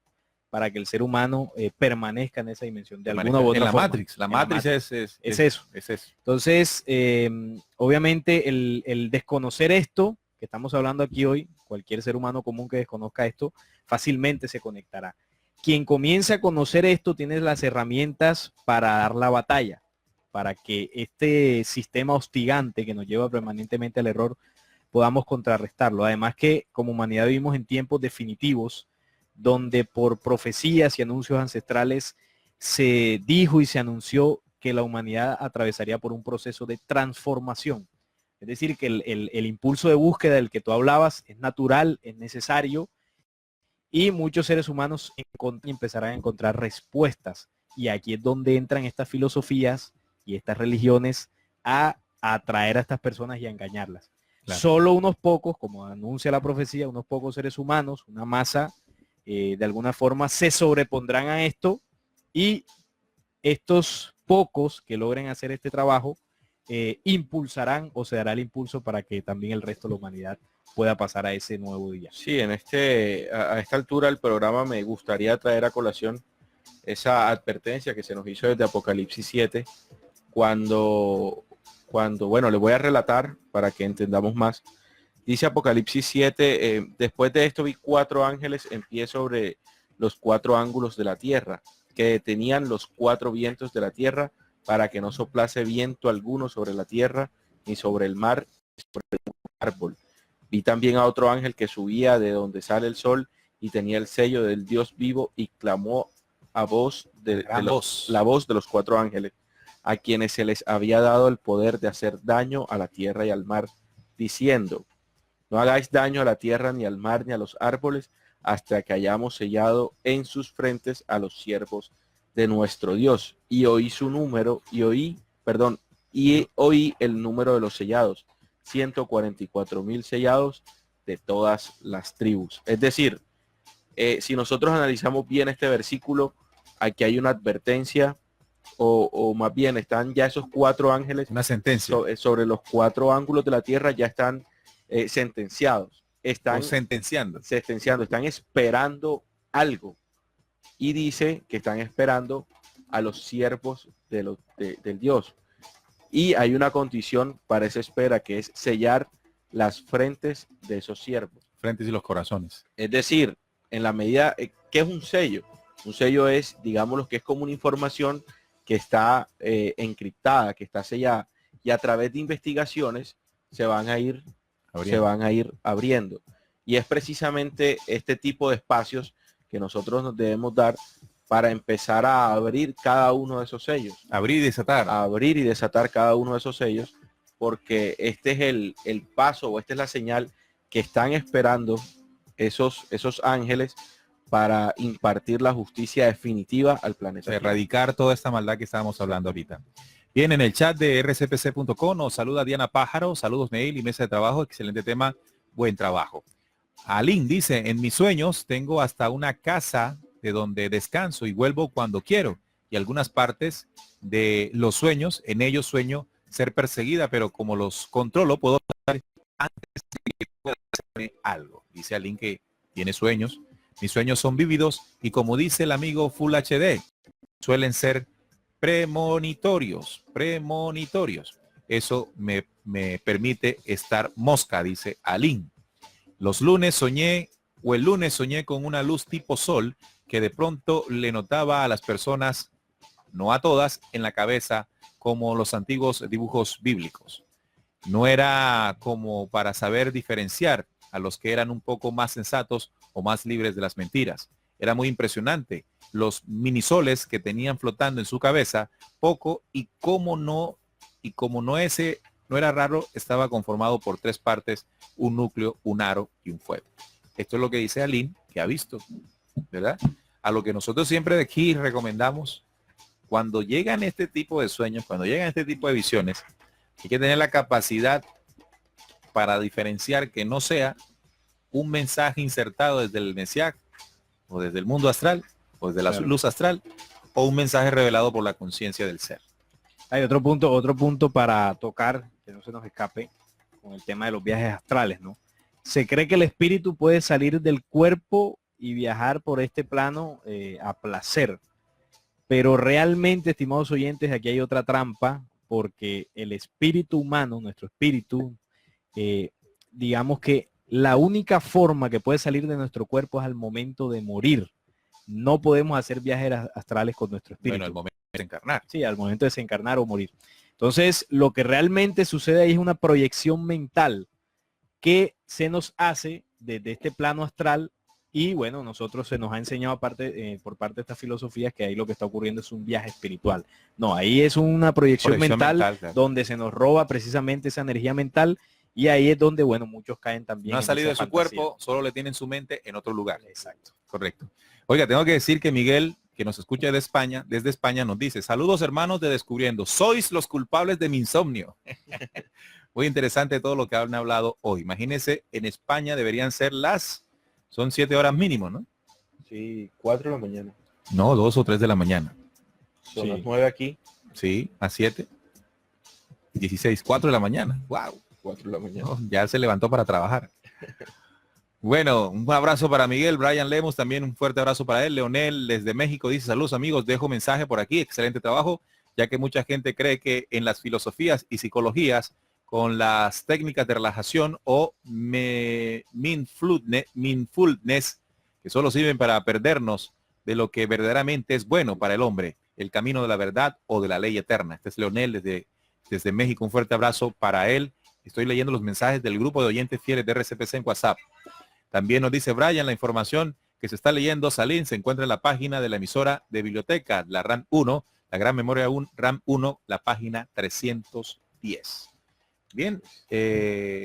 para que el ser humano permanezca en esa dimensión de alguna u otra en la forma. Matrix. La En Matrix es eso. Es eso. Entonces, obviamente el desconocer esto que estamos hablando aquí hoy, cualquier ser humano común que desconozca esto, fácilmente se conectará. Quien comienza a conocer esto tiene las herramientas para dar la batalla, para que este sistema hostigante que nos lleva permanentemente al error podamos contrarrestarlo. Además que como humanidad vivimos en tiempos definitivos donde por profecías y anuncios ancestrales se dijo y se anunció que la humanidad atravesaría por un proceso de transformación. Es decir, que el impulso de búsqueda del que tú hablabas es natural, es necesario, y muchos seres humanos empezarán a encontrar respuestas. Y aquí es donde entran estas filosofías y estas religiones a atraer a estas personas y a engañarlas. Claro. Solo unos pocos, como anuncia la profecía, unos pocos seres humanos, una masa, de alguna forma se sobrepondrán a esto, y estos pocos que logren hacer este trabajo impulsarán o se dará el impulso para que también el resto de la humanidad pueda pasar a ese nuevo día. Sí, a esta altura del programa me gustaría traer a colación esa advertencia que se nos hizo desde Apocalipsis 7, cuando bueno, le voy a relatar para que entendamos más. Dice Apocalipsis 7, después de esto vi 4 ángeles en pie sobre los 4 ángulos de la tierra, que detenían los 4 vientos de la tierra para que no soplase viento alguno sobre la tierra, ni sobre el mar, ni sobre el árbol. Vi también a otro ángel que subía de donde sale el sol y tenía el sello del Dios vivo y clamó a voz la voz de los 4 ángeles, a quienes se les había dado el poder de hacer daño a la tierra y al mar, diciendo: no hagáis daño a la tierra, ni al mar, ni a los árboles, hasta que hayamos sellado en sus frentes a los siervos de nuestro Dios. Y oí su número, y oí el número de los sellados, 144,000 sellados de todas las tribus. Es decir, si nosotros analizamos bien este versículo, aquí hay una advertencia, o más bien están ya esos 4 ángeles, una sentencia sobre los 4 ángulos de la tierra, ya están sentenciados, están sentenciando, están esperando algo, y dice que están esperando a los siervos del Dios, y hay una condición para esa espera, que es sellar las frentes de esos siervos, frentes y los corazones. Es decir, en la medida, ¿qué es un sello? Un sello es, digamos, que es como una información que está encriptada, que está sellada, y a través de investigaciones se van a ir abriendo. Y es precisamente este tipo de espacios que nosotros nos debemos dar para empezar a abrir cada uno de esos sellos. Abrir y desatar cada uno de esos sellos, porque este es el paso, o esta es la señal que están esperando esos ángeles para impartir la justicia definitiva al planeta. Erradicar toda esta maldad que estábamos hablando ahorita. Bien, en el chat de rcpc.com nos saluda Diana Pájaro. Saludos, Neil y mesa de trabajo. Excelente tema. Buen trabajo. Alín dice: en mis sueños tengo hasta una casa de donde descanso y vuelvo cuando quiero. Y algunas partes de los sueños, en ellos sueño ser perseguida, pero como los controlo, puedo pasar antes de que pueda hacerme algo. Dice Alín que tiene sueños. Mis sueños son vívidos y, como dice el amigo Full HD, suelen ser premonitorios. Eso me permite estar mosca, dice Alín. El lunes soñé con una luz tipo sol que de pronto le notaba a las personas, no a todas, en la cabeza, como los antiguos dibujos bíblicos. No era como para saber diferenciar a los que eran un poco más sensatos o más libres de las mentiras. Era muy impresionante los minisoles que tenían flotando en su cabeza, poco y cómo no y como no era raro, estaba conformado por 3 partes, un núcleo, un aro y un fuego. Esto es lo que dice Aline, que ha visto, ¿verdad? A lo que nosotros siempre de aquí recomendamos, cuando llegan este tipo de sueños, cuando llegan este tipo de visiones, hay que tener la capacidad para diferenciar que no sea un mensaje insertado desde el Mesiac, o desde el mundo astral, o desde la luz astral, o un mensaje revelado por la conciencia del ser. Hay otro punto para tocar, que no se nos escape, con el tema de los viajes astrales, ¿no? Se cree que el espíritu puede salir del cuerpo y viajar por este plano a placer. Pero realmente, estimados oyentes, aquí hay otra trampa, porque el espíritu humano, nuestro espíritu, digamos que la única forma que puede salir de nuestro cuerpo es al momento de morir. No podemos hacer viajes astrales con nuestro espíritu. Bueno, al momento de desencarnar. Sí, al momento de desencarnar o morir. Entonces, lo que realmente sucede ahí es una proyección mental que se nos hace desde este plano astral. Y bueno, nosotros se nos ha enseñado aparte, por parte de estas filosofías que ahí lo que está ocurriendo es un viaje espiritual. No, ahí es una proyección mental claro. Donde se nos roba precisamente esa energía mental y ahí es donde, bueno, muchos caen también. No ha salido de su cuerpo, solo le tienen su mente en otro lugar. Exacto. Correcto. Oiga, tengo que decir que Miguel, que nos escucha desde España, nos dice, saludos hermanos de Descubriendo, sois los culpables de mi insomnio. Muy interesante todo lo que han hablado hoy. Imagínense, en España deberían ser son 7 horas mínimo, ¿no? Sí, 4 de la mañana. No, 2 o 3 de la mañana. Son las 9 aquí. Sí, a 7. 16, 4 de la mañana. Wow. 4 de la mañana. No, ya se levantó para trabajar. Bueno, un abrazo para Miguel, Brian Lemos, también un fuerte abrazo para él. Leonel desde México dice, saludos amigos, dejo mensaje por aquí, excelente trabajo, ya que mucha gente cree que en las filosofías y psicologías con las técnicas de relajación o mindfulness, que solo sirven para perdernos de lo que verdaderamente es bueno para el hombre, el camino de la verdad o de la ley eterna. Este es Leonel desde México, un fuerte abrazo para él. Estoy leyendo los mensajes del grupo de oyentes fieles de RCPC en WhatsApp. También nos dice Brian, la información que se está leyendo, Salín, se encuentra en la página de la emisora de biblioteca, la RAM 1, la gran memoria RAM 1, la página 310. Bien,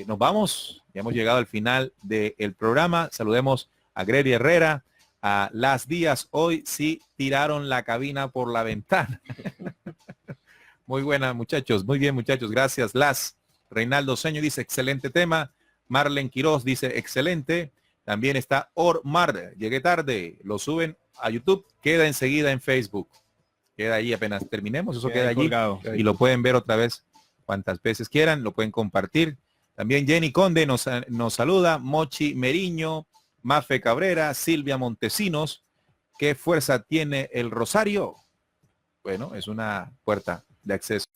nos vamos. Ya hemos llegado al final del programa. Saludemos a Greri Herrera, a Las Díaz. Hoy sí tiraron la cabina por la ventana. Muy buena, muchachos. Muy bien, muchachos. Gracias, Las. Reinaldo Seño dice, excelente tema. Marlen Quiroz dice, excelente. También está Ormar. Llegué tarde. Lo suben a YouTube. Queda enseguida en Facebook. Queda ahí apenas terminemos. Eso queda allí. Colgado. Y lo pueden ver otra vez cuantas veces quieran, lo pueden compartir. También Jenny Conde nos saluda, Mochi Meriño, Mafe Cabrera, Silvia Montesinos. ¿Qué fuerza tiene el rosario? Bueno, es una puerta de acceso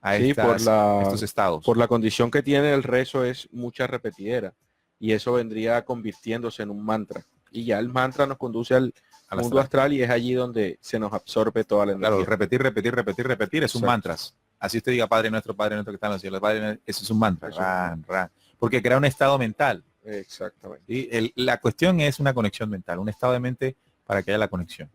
a estos estados. Por la condición que tiene el rezo es mucha repetidera y eso vendría convirtiéndose en un mantra. Y ya el mantra nos conduce al mundo astral y es allí donde se nos absorbe toda la energía. Claro, repetir es un mantra. Así usted diga, Padre nuestro que está en los cielos. Ese es un mantra. Porque crea un estado mental. Exactamente. Y la cuestión es una conexión mental, un estado de mente para que haya la conexión.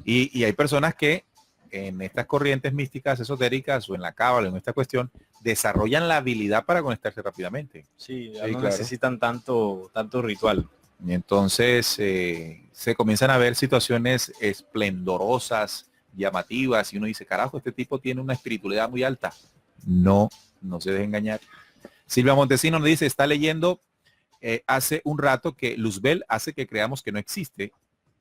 Y hay personas que en estas corrientes místicas, esotéricas o en la cábala, en esta cuestión, desarrollan la habilidad para conectarse rápidamente. Sí, no claro. Necesitan tanto ritual. Y entonces se comienzan a ver situaciones esplendorosas, llamativas, y uno dice, carajo, este tipo tiene una espiritualidad muy alta. No se deje engañar. Silvia Montesinos nos dice, está leyendo hace un rato que Luzbel hace que creamos que no existe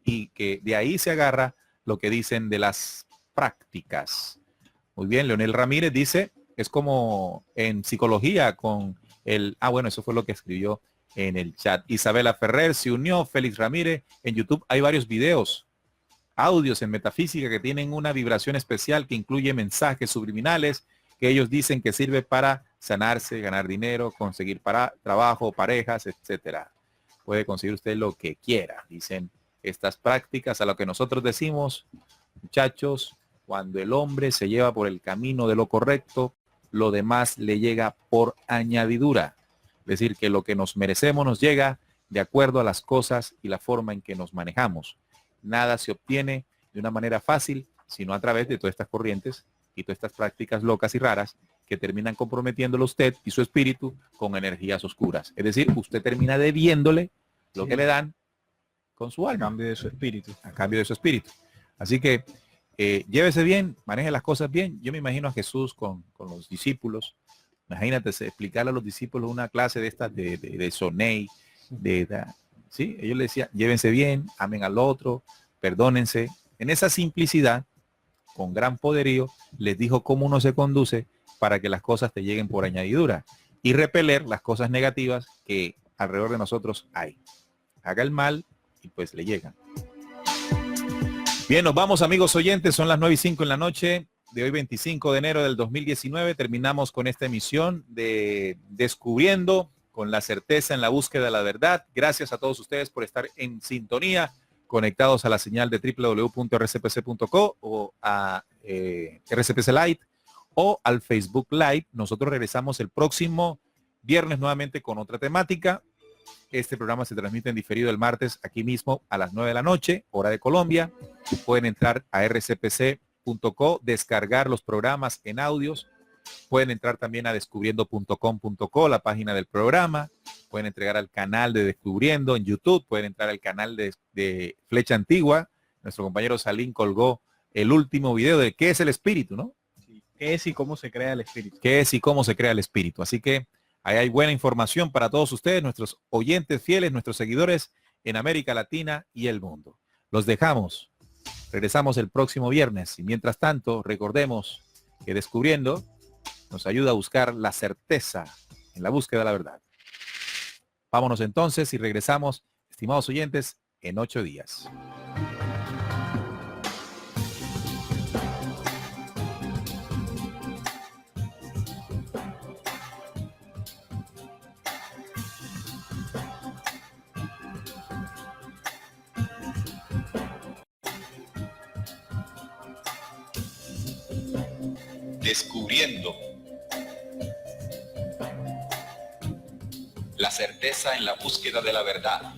y que de ahí se agarra lo que dicen de las prácticas. Muy bien, Leonel Ramírez dice, es como en psicología con bueno, eso fue lo que escribió en el chat. Isabela Ferrer se unió, Félix Ramírez, en YouTube hay varios videos, audios en metafísica que tienen una vibración especial que incluye mensajes subliminales que ellos dicen que sirve para sanarse, ganar dinero, conseguir trabajo, parejas, etcétera. Puede conseguir usted lo que quiera, dicen estas prácticas, a lo que nosotros decimos, muchachos, cuando el hombre se lleva por el camino de lo correcto, lo demás le llega por añadidura. Es decir, que lo que nos merecemos nos llega de acuerdo a las cosas y la forma en que nos manejamos. Nada se obtiene de una manera fácil, sino a través de todas estas corrientes y todas estas prácticas locas y raras que terminan comprometiéndolo usted y su espíritu con energías oscuras. Es decir, usted termina debiéndole lo que le dan con su alma. A cambio de su espíritu. A cambio de su espíritu. Así que llévese bien, maneje las cosas bien. Yo me imagino a Jesús con los discípulos. Imagínate explicarle a los discípulos una clase de estas de Sonei, ¿sí? Ellos le decían, llévense bien, amen al otro, perdónense. En esa simplicidad, con gran poderío, les dijo cómo uno se conduce para que las cosas te lleguen por añadidura y repeler las cosas negativas que alrededor de nosotros hay. Haga el mal y pues le llegan. Bien, nos vamos, amigos oyentes, son las 9:05 en la noche de hoy, 25 de enero del 2019. Terminamos con esta emisión de Descubriendo con la certeza en la búsqueda de la verdad. Gracias a todos ustedes por estar en sintonía, conectados a la señal de www.rcpc.co o a RCPC Lite o al Facebook Live. Nosotros regresamos el próximo viernes nuevamente con otra temática. Este programa se transmite en diferido el martes aquí mismo a las 9 de la noche, hora de Colombia. Pueden entrar a rcpc.co, descargar los programas en audios. Pueden entrar también a descubriendo.com.co, la página del programa. Pueden entregar al canal de Descubriendo en YouTube. Pueden entrar al canal de Flecha Antigua. Nuestro compañero Salim colgó el último video de qué es el espíritu, ¿no? Sí. ¿Qué es y cómo se crea el espíritu? ¿Qué es y cómo se crea el espíritu? Así que ahí hay buena información para todos ustedes, nuestros oyentes fieles, nuestros seguidores en América Latina y el mundo. Los dejamos. Regresamos el próximo viernes. Y mientras tanto, recordemos que Descubriendo nos ayuda a buscar la certeza en la búsqueda de la verdad. Vámonos entonces y regresamos, estimados oyentes, en 8 días. Descubriendo la certeza en la búsqueda de la verdad.